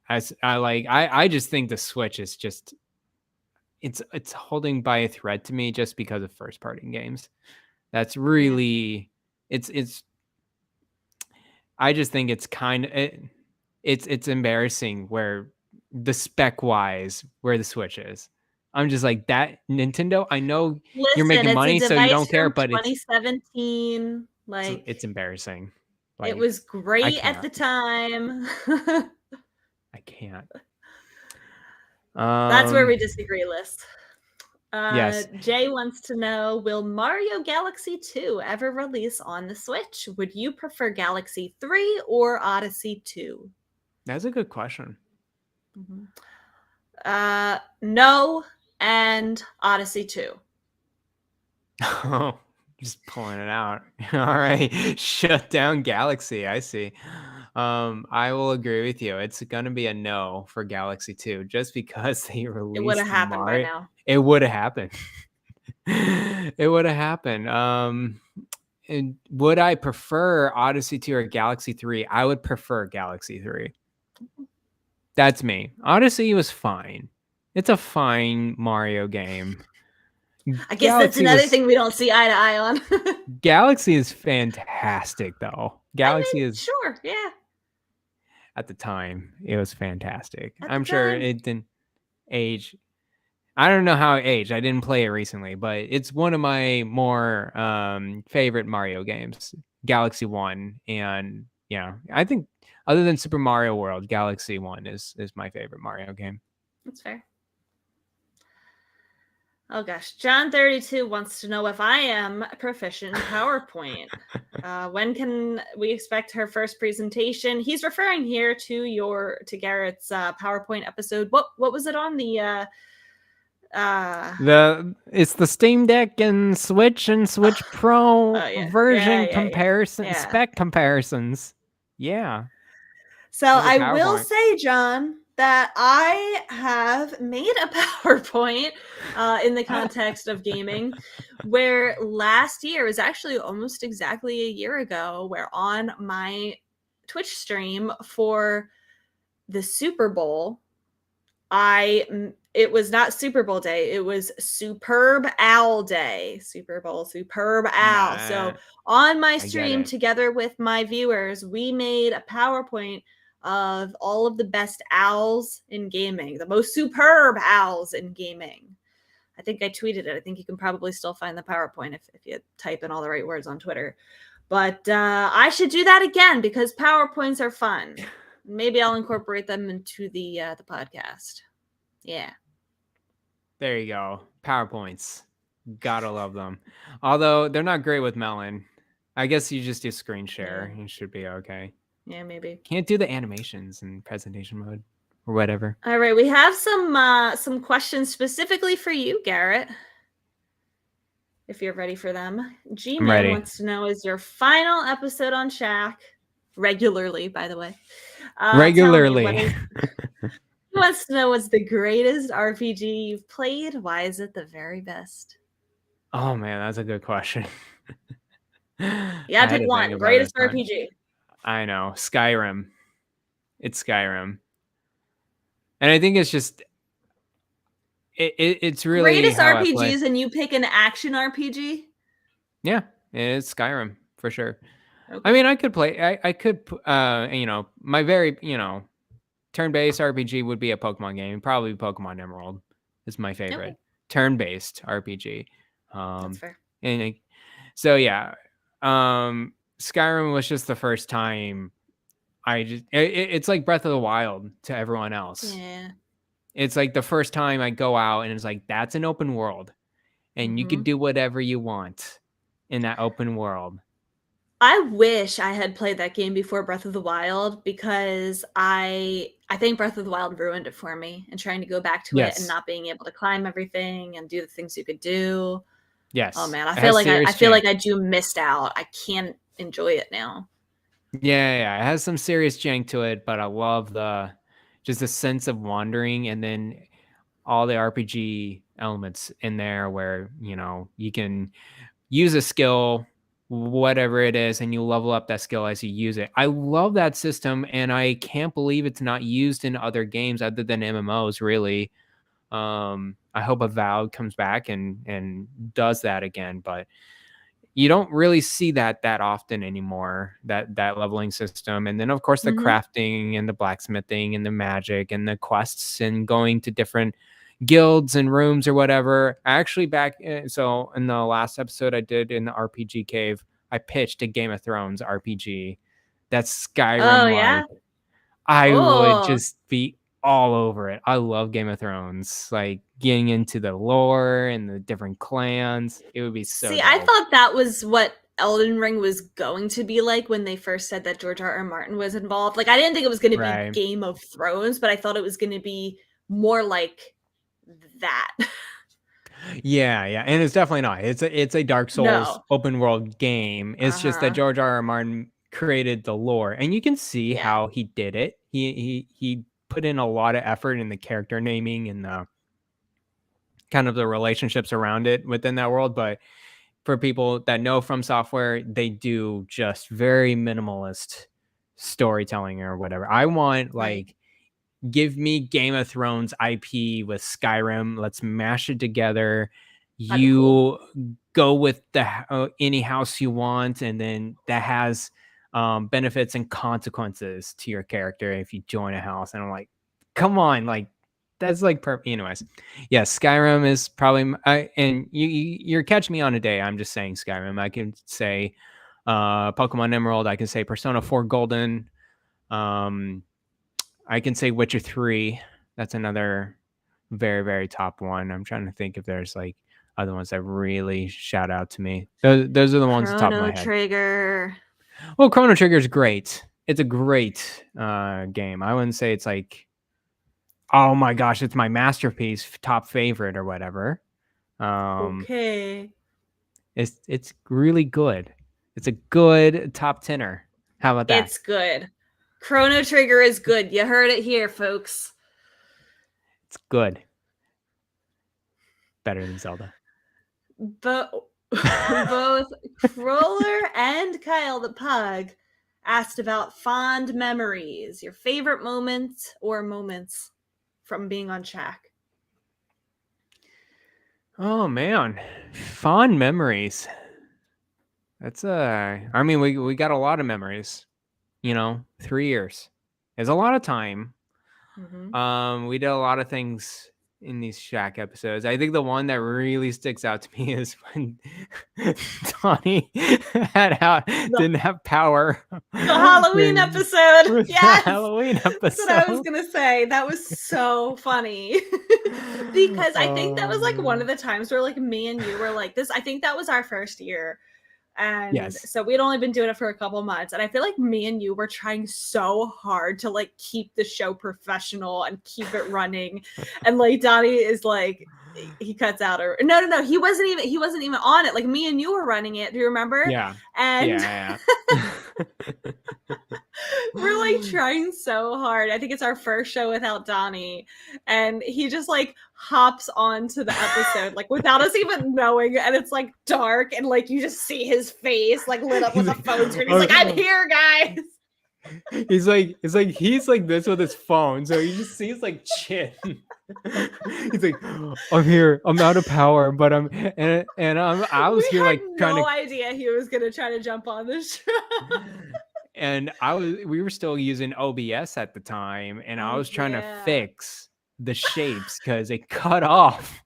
I just think the Switch is just it's holding by a thread to me just because of first party games. That's really it's I just think it's kind of it's embarrassing where the spec wise where the Switch is. I'm just like that Nintendo. I know you're Listen, making it's a money, so you device don't care, from but 2017. Like it's embarrassing. it Like was I great at can't. the time. I can't. That's where we disagree, Liz. Yes. Jay wants to know, will Mario Galaxy 2 ever release on the Switch? Would you prefer Galaxy 3 or Odyssey 2? That's a good question. No, and Odyssey 2. Oh, just pulling it out. All right. Shut down Galaxy. I see. I will agree with you. It's gonna be a no for Galaxy 2 just because they It would have released happened by Mario. now. It would have happened. It would have happened. And would I prefer Odyssey 2 or Galaxy 3? I would prefer Galaxy 3. That's me. Odyssey was fine. It's a fine Mario game. I guess that's another thing we don't see eye to eye on. Galaxy is fantastic, though. Galaxy is sure, yeah. at the time it was fantastic. At the I'm sure time. it didn't age. I don't know how it aged. I didn't play it recently, but it's one of my more favorite Mario games. Galaxy 1, and yeah, I think other than Super Mario World, Galaxy 1 is my favorite Mario game. That's fair. Oh gosh, John 32 wants to know if I am proficient in PowerPoint. When can we expect her first presentation? He's referring here to Garrett's PowerPoint episode. What was it on the it's the Steam Deck and Switch Pro version comparison spec comparisons. Yeah. So I will say, John, that I have made a PowerPoint in the context of gaming, where last year was actually almost exactly a year ago, where on my Twitch stream for the Super Bowl, it was not Super Bowl day, it was Superb Owl Day. Super Bowl, Superb Owl. So on my stream, together with my viewers, we made a PowerPoint of all of the best owls in gaming, the most superb owls in gaming. I think I tweeted it. I think you can probably still find the PowerPoint if you type in all the right words on Twitter. But I should do that again because PowerPoints are fun. Maybe I'll incorporate them into the podcast. Yeah. There you go. PowerPoints. Gotta love them. Although they're not great with Melon. I guess you just do screen share. You should be okay. Yeah, maybe. Can't do the animations in presentation mode or whatever. All right, we have some questions specifically for you, Garrett. if you're ready for them. I'm G-Man ready. wants to know, is your final episode on Shack, regularly, by the way. Regularly. He wants to know, what's the greatest RPG you've played? Why is it the very best? Oh man, that's a good question. Yeah, pick one. Greatest RPG. I know. Skyrim. It's Skyrim. And I think it's just it's really greatest how RPGs, and you pick an action RPG? Yeah, it's Skyrim for sure. Okay. I mean, I could play. I could. You know, my very turn-based RPG would be a Pokemon game. Probably Pokemon Emerald is my favorite turn-based RPG. That's fair. And so yeah, Skyrim was just the first time it's like Breath of the Wild to everyone else. Yeah. It's like the first time I go out and it's like, that's an open world and you can do whatever you want in that open world. I wish I had played that game before Breath of the Wild, because I think Breath of the Wild ruined it for me, and trying to go back to it and not being able to climb everything and do the things you could do. Yes. Oh man, I feel like I do missed out. I can't enjoy it now. Yeah, it has some serious jank to it, but I love just the sense of wandering, and then all the RPG elements in there where, you know, you can use a skill, whatever it is, and you level up that skill as you use it. I love that system, and I can't believe it's not used in other games other than MMOs, really. I hope Avowed comes back and does that again, but you don't really see that often anymore, that leveling system. And then of course the crafting and the blacksmithing and the magic and the quests and going to different guilds and rooms or whatever. Actually, so in the last episode I did in the RPG cave, I pitched a Game of Thrones RPG. That's Skyrim. Oh yeah. I would just be all over it. I love Game of Thrones, like getting into the lore and the different clans. It would be so dope. I thought that was what Elden Ring was going to be like when they first said that George R.R. Martin was involved. Like, I didn't think it was going to be Game of Thrones, but I thought it was going to be more like that. Yeah, and it's definitely not. It's a Dark Souls open world game. It's just that George R.R. Martin created the lore, and you can see how he did it. He put in a lot of effort in the character naming and the kind of the relationships around it within that world. But for people that know From Software, they do just very minimalist storytelling or whatever. I want give me Game of Thrones IP with Skyrim. Let's mash it together. You go with any house you want, and then that has benefits and consequences to your character if you join a house. And I'm like, come on, like that's like perfect. Anyways, yeah, Skyrim is probably and you're catching me on a day. I'm just saying Skyrim. I can say Pokemon Emerald. I can say Persona 4 Golden. I can say Witcher 3. That's another very, very top one. I'm trying to think if there's like other ones that really shout out to me. Those are the ones top of my head. Chrono Trigger. Well, Chrono Trigger is great. It's a great game. I wouldn't say it's like, oh my gosh, it's my masterpiece, top favorite or whatever. Okay. It's really good. It's a good top 10er. How about that? It's good. Chrono Trigger is good. You heard it here, folks. It's good. Better than Zelda. But both Crawler and Kyle the Pug asked about fond memories, your favorite moments or moments from being on Shack. Oh man, fond memories. That's I mean, we got a lot of memories. 3 years is a lot of time. We did a lot of things in these Shack episodes. I think the one that really sticks out to me is when Donnie didn't have power. The Halloween episode. Yes. The Halloween episode. That's what I was gonna say. That was so funny. Because I think that was like one of the times where like me and you were like this. I think that was our first year And so we'd only been doing it for a couple months. And I feel like me and you were trying so hard to like keep the show professional and keep it running. And like Donnie is like, he cuts out or no, he wasn't even on it. Like me and you were running it. Do you remember? Yeah. And yeah. we're like trying so hard. I think it's our first show without Donnie, and he just like hops onto the episode like without us even knowing, and it's like dark and like you just see his face like lit up with a phone screen. He's like, I'm here, guys. He's like this with his phone, so you just see his like chin. He's like, I'm here, I'm out of power, but I was here like trying to. No idea he was gonna try to jump on the show. And we were still using OBS at the time, and I was trying to fix the shapes because it cut off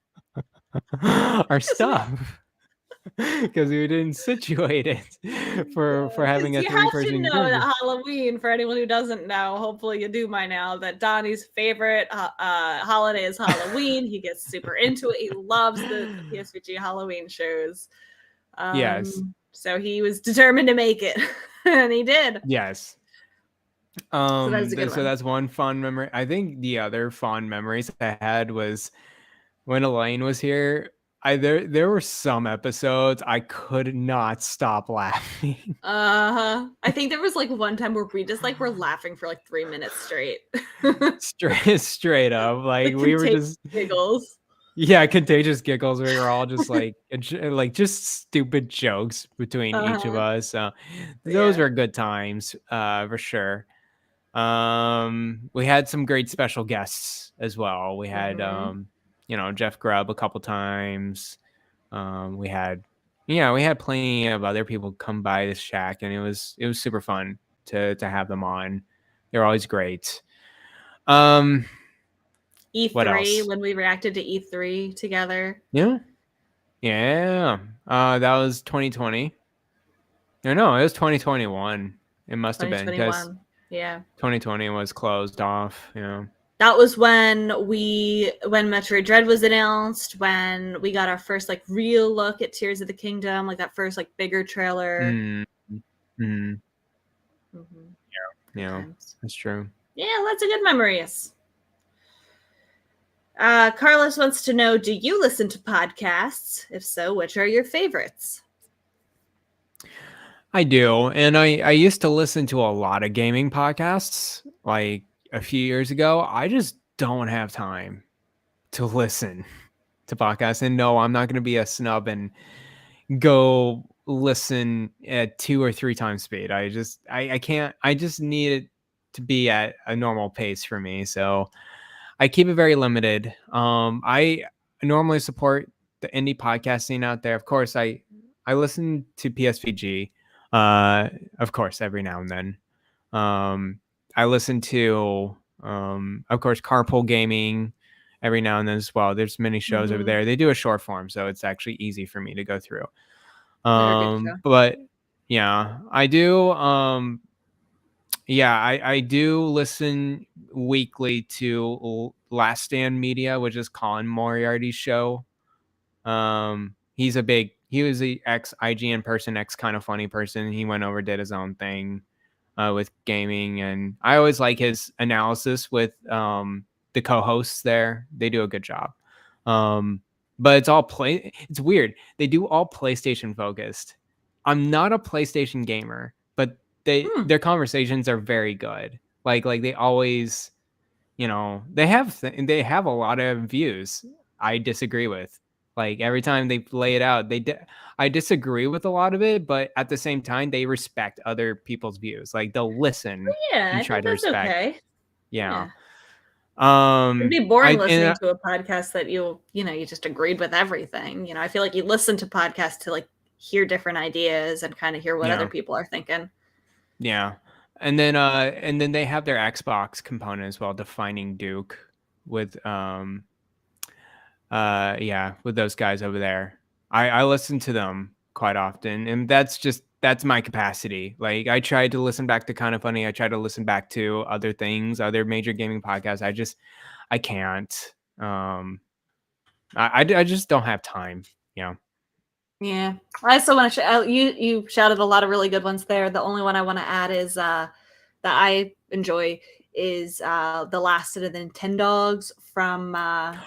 our stuff because we didn't situate it for having a 3-person group. You have to know that Halloween, for anyone who doesn't know, hopefully you do by now, that Donnie's favorite holiday is Halloween. He gets super into it. He loves the PSVG Halloween shows. Yes. So he was determined to make it. And he did. Yes. So that's one fun memory. I think the other fond memories I had was when Elaine was here. There were some episodes I could not stop laughing. I think there was like one time where we just like were laughing for like 3 minutes straight. straight up, like we were just giggles. Yeah, contagious giggles. We were all just like just stupid jokes between each of us. Those were good times, for sure. We had some great special guests as well. We had Jeff Grubb a couple times. We had plenty of other people come by the shack, and it was super fun to have them on. They're always great. E3, when we reacted to E3 together. Yeah. That was 2020. No, it was 2021. It must have been because 2020 was closed off. That was when Metroid Dread was announced, when we got our first like real look at Tears of the Kingdom, like that first like bigger trailer. Yeah, that's true. Yeah, lots of good memories. Carlos wants to know, do you listen to podcasts? If so, which are your favorites? I do. And I used to listen to a lot of gaming podcasts like a few years ago. I just don't have time to listen to podcasts. And no, I'm not going to be a snub and go listen at 2 or 3 times speed. I can't. I just need it to be at a normal pace for me. So I keep it very limited. I normally support the indie podcast scene out there. Of course, I listen to PSVG, of course, every now and then. I listen to, of course, Carpool Gaming every now and then as well. There's many shows over there. They do a short form, so it's actually easy for me to go through. But yeah, I do. I do listen weekly to Last Stand Media, which is Colin Moriarty's show. He was the ex IGN person, ex Kind of Funny person. He went over, did his own thing with gaming, and I always like his analysis with the co-hosts there. They do a good job. But it's weird. They do all PlayStation focused. I'm not a PlayStation gamer, but their conversations are very good. Like they always, they have a lot of views I disagree with. Like every time they lay it out, I disagree with a lot of it, but at the same time, they respect other people's views. Like they'll listen and try to respect. Okay. Yeah. It'd be boring listening to a podcast that you just agreed with everything. I feel like you listen to podcasts to like hear different ideas and kind of hear what other people are thinking. Yeah. And then they have their Xbox component as well, Defining Duke with with those guys over there. I listen to them quite often, and that's my capacity. Like I tried to listen back to Kind of Funny. I tried to listen back to other things, other major gaming podcasts. I can't. I just don't have time. Yeah, I also want to. You shouted a lot of really good ones there. The only one I want to add is that I enjoy is the last of the Nintendogs from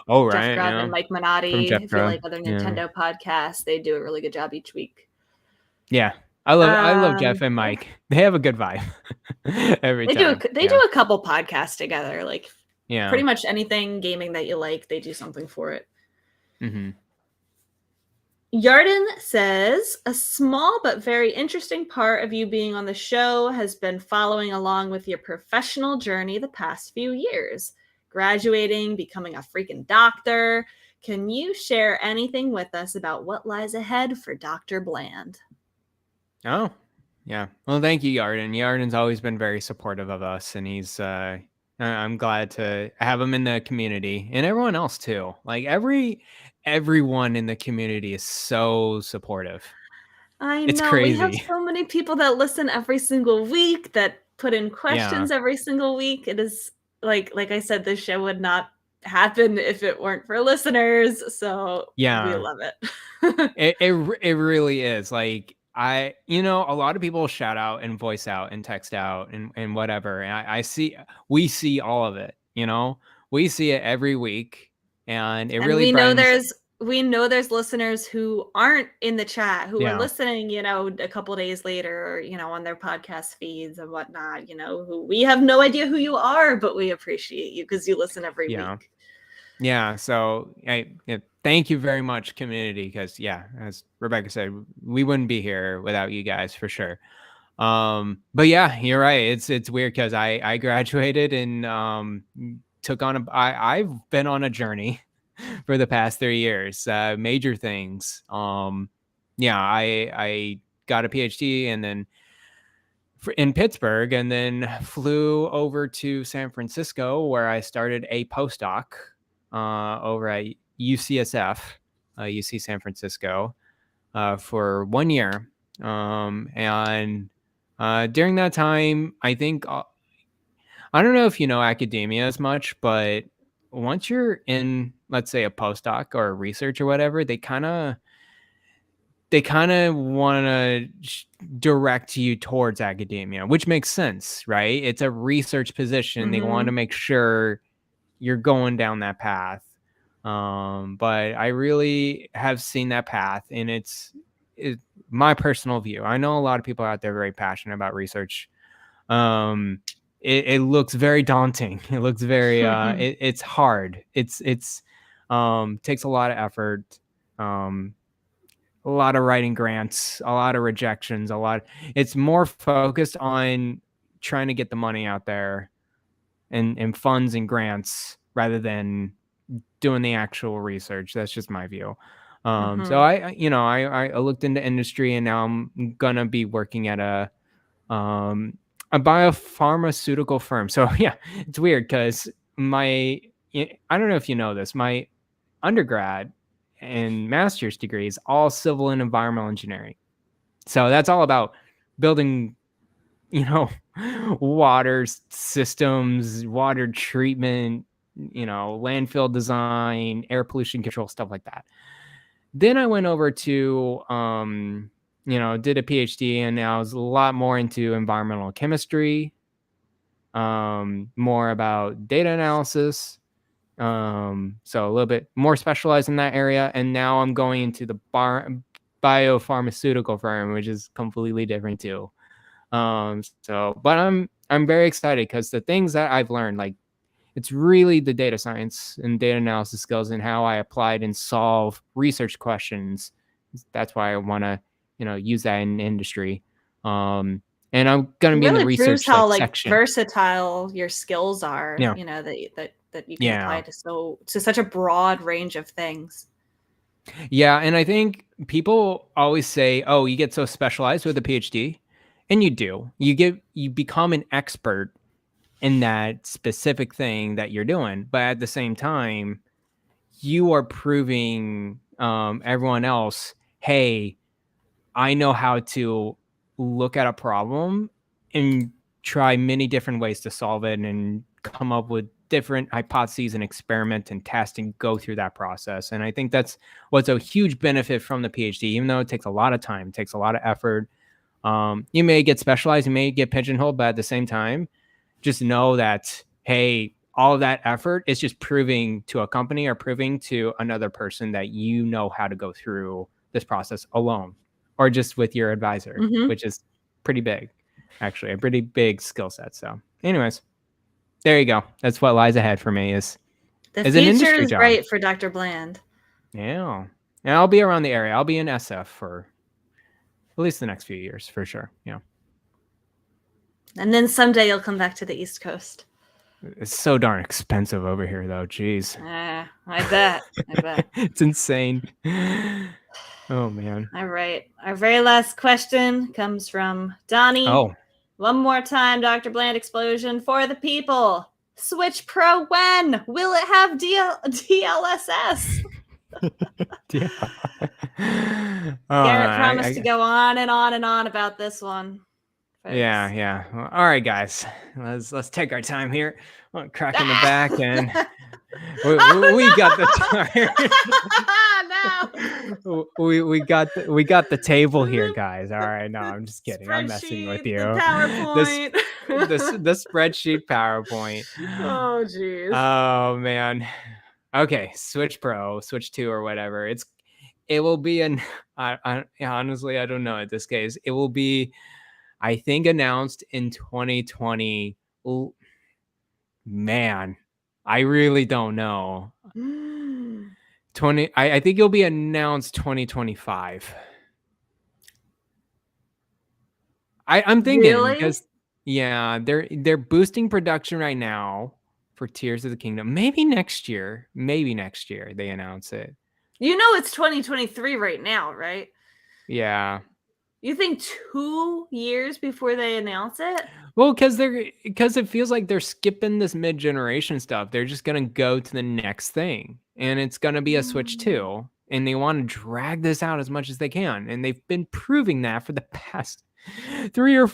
Oh Jeff right, Grubb yeah, and Mike from Minotti. Jeff If you Grubb. like other Yeah, Nintendo podcasts, they do a really good job each week. yeah. I love Jeff and Mike. They have a good vibe every time. They do a couple podcasts together, like Yeah. pretty much anything gaming that you like, they do something for it. Mm-hmm. Yarden says, a small but very interesting part of you being on the show has been following along with your professional journey the past few years. Graduating, becoming a freaking doctor. Can you share anything with us about what lies ahead for Dr. Bland? Oh, yeah. Well, thank you, Yarden. Yarden's always been very supportive of us, and I'm glad to have him in the community and everyone else too. Like everyone in the community is so supportive. I It's know we have crazy. so many people that listen every single week that put in Yeah. questions every single week. It is like I said, this show would not happen if it weren't for listeners. So we Yeah. love it. It really is. Like a lot of people shout out and voice out and text out and whatever. And we see all of it, we see it every week, and it And really brightens. we know there's listeners who aren't in the chat who are Yeah. listening, a couple days later, on their podcast feeds and whatnot, who we have no idea who you are, but we appreciate you because you listen every week. Yeah. So thank you very much, community, because as Rebecca said, we wouldn't be here without you guys for sure. But yeah, you're right. It's weird because I graduated and took on I've been on a journey for the past 3 years, major things. I got a PhD and then in Pittsburgh, and then flew over to San Francisco where I started a postdoc over at UCSF, UC San Francisco, for 1 year. And during that time, I think I don't know if you know academia as much, but once you're in, let's say, a postdoc or a research or whatever, they kind of want to direct you towards academia, which makes sense, right? It's a research position. They want to make sure you're going down that path. But I really have seen that path, and it's my personal view. I know a lot of people out there very passionate about research. It looks very daunting. It looks very it's hard. It's takes a lot of effort. A lot of writing grants, a lot of rejections, it's more focused on trying to get the money out there and funds and grants rather than doing the actual research. That's just my view. So I looked into industry, and now I'm gonna be working at a biopharmaceutical firm. So yeah, it's weird because I don't know if you know this, my undergrad and master's degrees all civil and environmental engineering. So that's all about building, water systems, water treatment, landfill design, air pollution control, stuff like that. Then I went over to did a PhD, and I was a lot more into environmental chemistry, more about data analysis. So a little bit more specialized in that area. And now I'm going into the biopharmaceutical firm, which is completely different too. But I'm very excited because the things that I've learned, like, it's really the data science and data analysis skills and how I applied and solve research questions. That's why I want to, use that in industry. And I'm going to be in the research section. Versatile your skills are, that you can apply to such a broad range of things. Yeah, and I think people always say, "Oh, you get so specialized with a PhD," and you do. You become an expert in that specific thing that you're doing, but at the same time, you are proving everyone else, "Hey, I know how to look at a problem and try many different ways to solve it and come up with different hypotheses and experiment and test and go through that process. And I think that's what's a huge benefit from the PhD, even though it takes a lot of time, it takes a lot of effort. You may get specialized, you may get pigeonholed, but at the same time, just know that, hey, all of that effort is just proving to a company or proving to another person that you know how to go through this process alone or just with your advisor, which is pretty big, actually, a pretty big skill set. So anyways, there you go. That's what lies ahead for me is the an future industry is job. bright for Dr. Bland. Yeah. And I'll be around the area. I'll be in SF for at least the next few years for sure. Yeah. And then someday you'll come back to the East Coast. It's so darn expensive over here, though. Jeez. I bet. It's insane. Oh, man. All right. Our very last question comes from Donnie. Oh. One more time, Dr. Bland explosion for the people. Switch Pro when? Will it have DLSS? Garret promised to go on and on and on about this one. Folks. Yeah. Well, all right, guys. Let's take our time here. Crack in the back, and we got the no. we got the table here, guys. All right, no, I'm just kidding. I'm messing with you. The PowerPoint. the spreadsheet PowerPoint. Oh, geez. Oh man. Okay, Switch Pro, Switch 2, or whatever. It will be honestly, I don't know at this case. It will be, I think, announced in 2020. Man, I really don't know. I think it'll be announced 2025. I'm thinking because they're boosting production right now for Tears of the Kingdom. Maybe next year they announce it. You know it's 2023 right now, right? Yeah. You think 2 years before they announce it? Well, because it feels like they're skipping this mid-generation stuff. They're just gonna go to the next thing, and it's gonna be a Switch 2, and they want to drag this out as much as they can, and they've been proving that for the past 3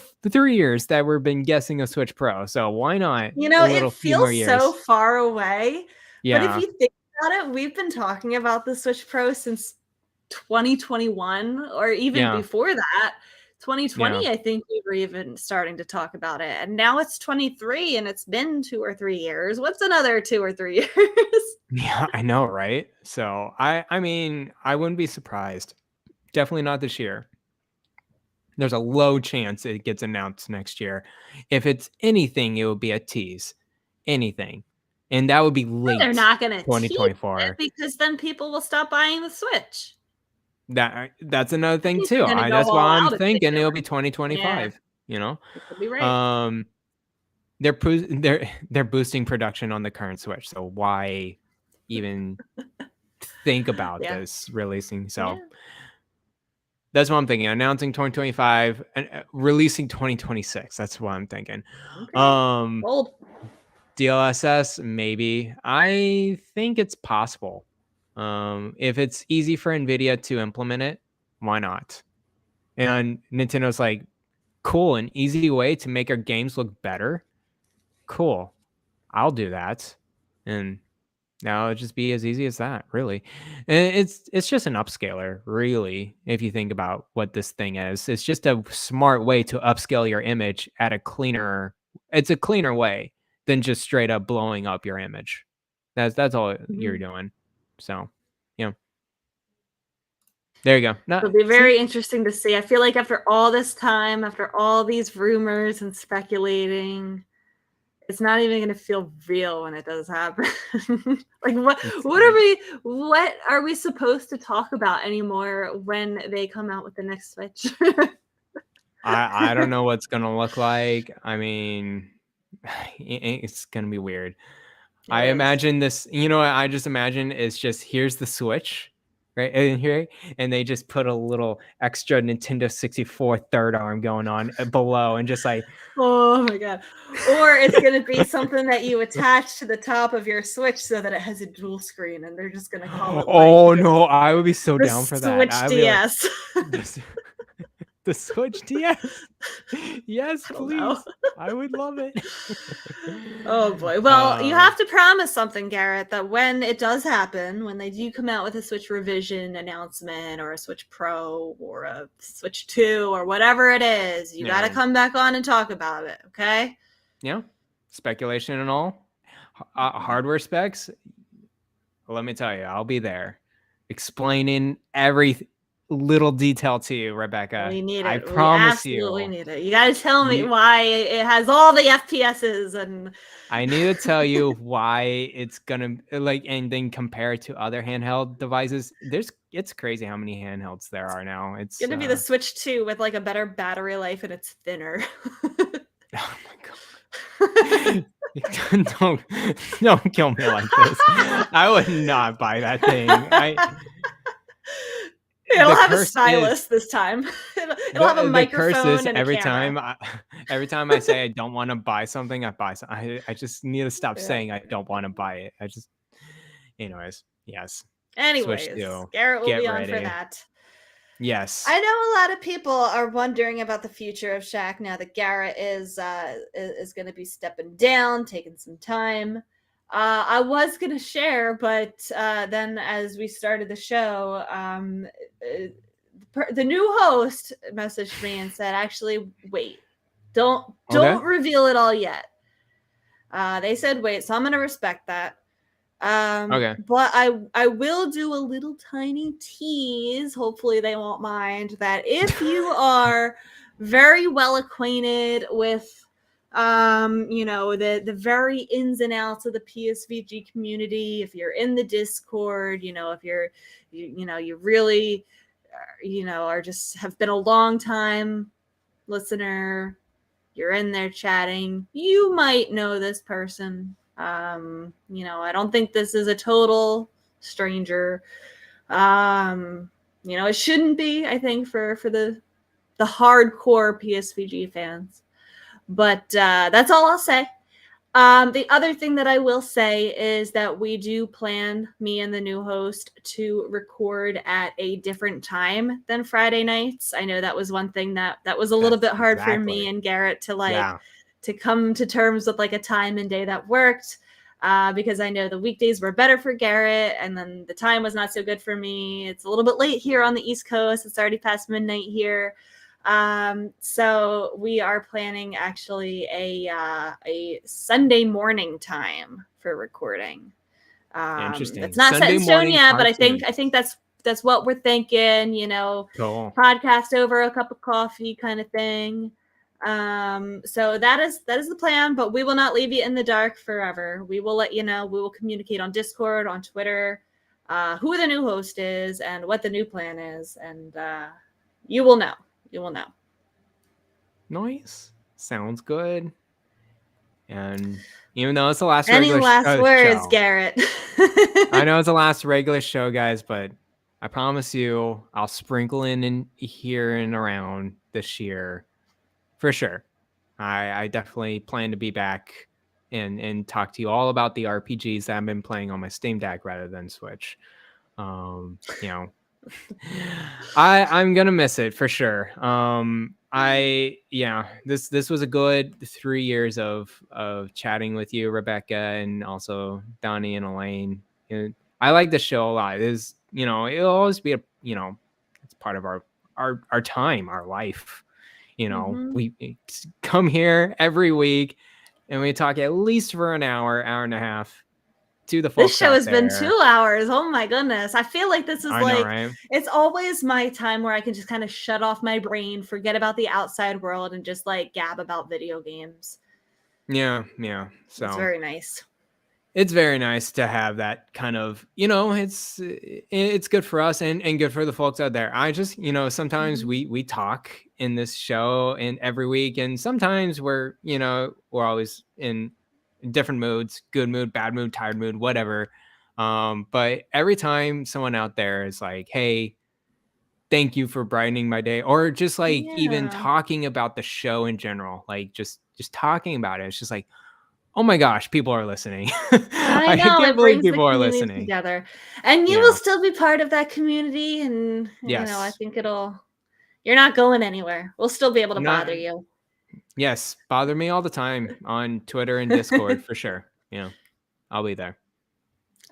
years that we've been guessing a Switch Pro. So why not? It feels so far away. Yeah. But if you think about it, we've been talking about the Switch Pro since 2021 or even before that. 2020, I think we were even starting to talk about it. And now it's 23 and it's been 2 or 3 years. What's another 2 or 3 years? Yeah, I know, right? So I mean, I wouldn't be surprised. Definitely not this year. There's a low chance it gets announced next year. If it's anything, it would be a tease. Anything. And that would be late. They're not going to 2024 because then people will stop buying the Switch. That's another thing too. That's why I'm thinking it'll be 2025. Yeah. Could be right. They're boosting production on the current Switch, so why even think about this releasing? So that's what I'm thinking. Announcing 2025 and releasing 2026. That's what I'm thinking. Okay. Bold. DLSS, maybe. I think it's possible. If it's easy for NVIDIA to implement it, why not? And Nintendo's like, cool, an easy way to make our games look better. Cool. I'll do that. And now it'll just be as easy as that, really. And it's just an upscaler, really, if you think about what this thing is. It's just a smart way to upscale your image at a cleaner way than just straight up blowing up your image. That's all you're doing. So, there you go. It'll be very interesting to see. I feel like after all this time, after all these rumors and speculating, it's not even going to feel real when it does happen. Like what are we supposed to talk about anymore when they come out with the next Switch? I don't know what's going to look like. I mean, it's going to be weird. I imagine this, I just imagine it's just, here's the Switch, right? And they just put a little extra Nintendo 64 third arm going on below and just like, oh my God. Or it's going to be something that you attach to the top of your Switch so that it has a dual screen and they're just going to call it. Oh no, I would be so down for that. Switch DS. the Switch DS. Yes, please. I would love it. Oh boy. Well, you have to promise something, Garrett, that when it does happen, when they do come out with a Switch revision announcement or a Switch Pro or a Switch 2 or whatever it is, you got to come back on and talk about it, okay? Yeah. Speculation and all. Hardware specs. Let me tell you, I'll be there explaining every little detail to you, Rebecca. We need it. I promise we absolutely need it. You got to tell me why it has all the FPSs, and I need to tell you why it's gonna and then compare it to other handheld devices. It's crazy how many handhelds there are now. It's gonna be the Switch 2 with like a better battery life, and it's thinner. Oh my god. don't kill me like this. I would not buy that thing. It'll have a stylus this time. It'll have a microphone and a every camera. Every time I say I don't want to buy something, I buy something. I just need to stop saying I don't want to buy it. Anyways, yes. Anyways, Garrett will be on for that. Yes. I know a lot of people are wondering about the future of Shaq now that Garrett is going to be stepping down, taking some time. I was going to share, but then as we started the show, the new host messaged me and said, actually, wait, don't reveal it all yet. They said, wait, so I'm going to respect that. But I will do a little tiny tease. Hopefully they won't mind that if you are very well acquainted with the very ins and outs of the PSVG community, if you're in the Discord, if you really are just have been a long time listener, you're in there chatting, you might know this person. I don't think this is a total stranger. It shouldn't be, I think, for the hardcore PSVG fans. But that's all I'll say. The other thing that I will say is that we do plan, me and the new host, to record at a different time than Friday nights. I know that was one thing that was a little bit hard for me and Garrett to come to terms with like a time and day that worked, because I know the weekdays were better for Garrett and then the time was not so good for me. It's a little bit late here on the East Coast. It's already past midnight here. So we are planning actually a Sunday morning time for recording. Interesting. It's not set in stone yet, but I think that's what we're thinking, cool. Podcast over a cup of coffee kind of thing. So that is the plan, but we will not leave you in the dark forever. We will let you know. We will communicate on Discord, on Twitter, who the new host is and what the new plan is, and you will know. You will know. Nice. Sounds good. And even though it's the last Any last words, show, Garrett? I know it's the last regular show, guys, but I promise you I'll sprinkle in here and around this year for sure. I definitely plan to be back and talk to you all about the RPGs that I've been playing on my Steam Deck rather than Switch. I'm gonna miss it for sure. This was a good 3 years of chatting with you, Rebecca, and also Donnie and Elaine. I like the show a lot. It'll always be it's part of our time, our life. We come here every week and we talk at least for an hour and a half. This show has been 2 hours. Oh my goodness. I feel like this is right? It's always my time where I can just kind of shut off my brain, forget about the outside world, and just like gab about video games. Yeah. So it's very nice. It's very nice to have that kind of, it's good for us and good for the folks out there. I just, sometimes we talk in this show and every week, and sometimes we're always in different moods, good mood, bad mood, tired mood, whatever. But every time someone out there is like, hey, thank you for brightening my day, or just like even talking about the show in general, like just talking about it, it's just like, oh my gosh, people are listening. I know, it brings people are listening together, and you will still be part of that community, and I think it'll You're not going anywhere. We'll still be able to Not- bother you. Yes, bother me all the time on Twitter and Discord for sure. I'll be there.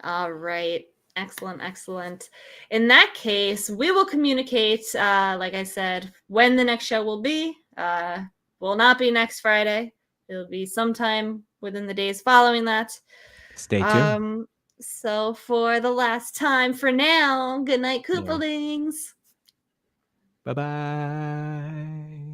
All right. Excellent, excellent. In that case, we will communicate, like I said, when the next show will be. Will not be next Friday. It'll be sometime within the days following that. Stay tuned. So for the last time, for now, good night, Koopalings. Bye-bye.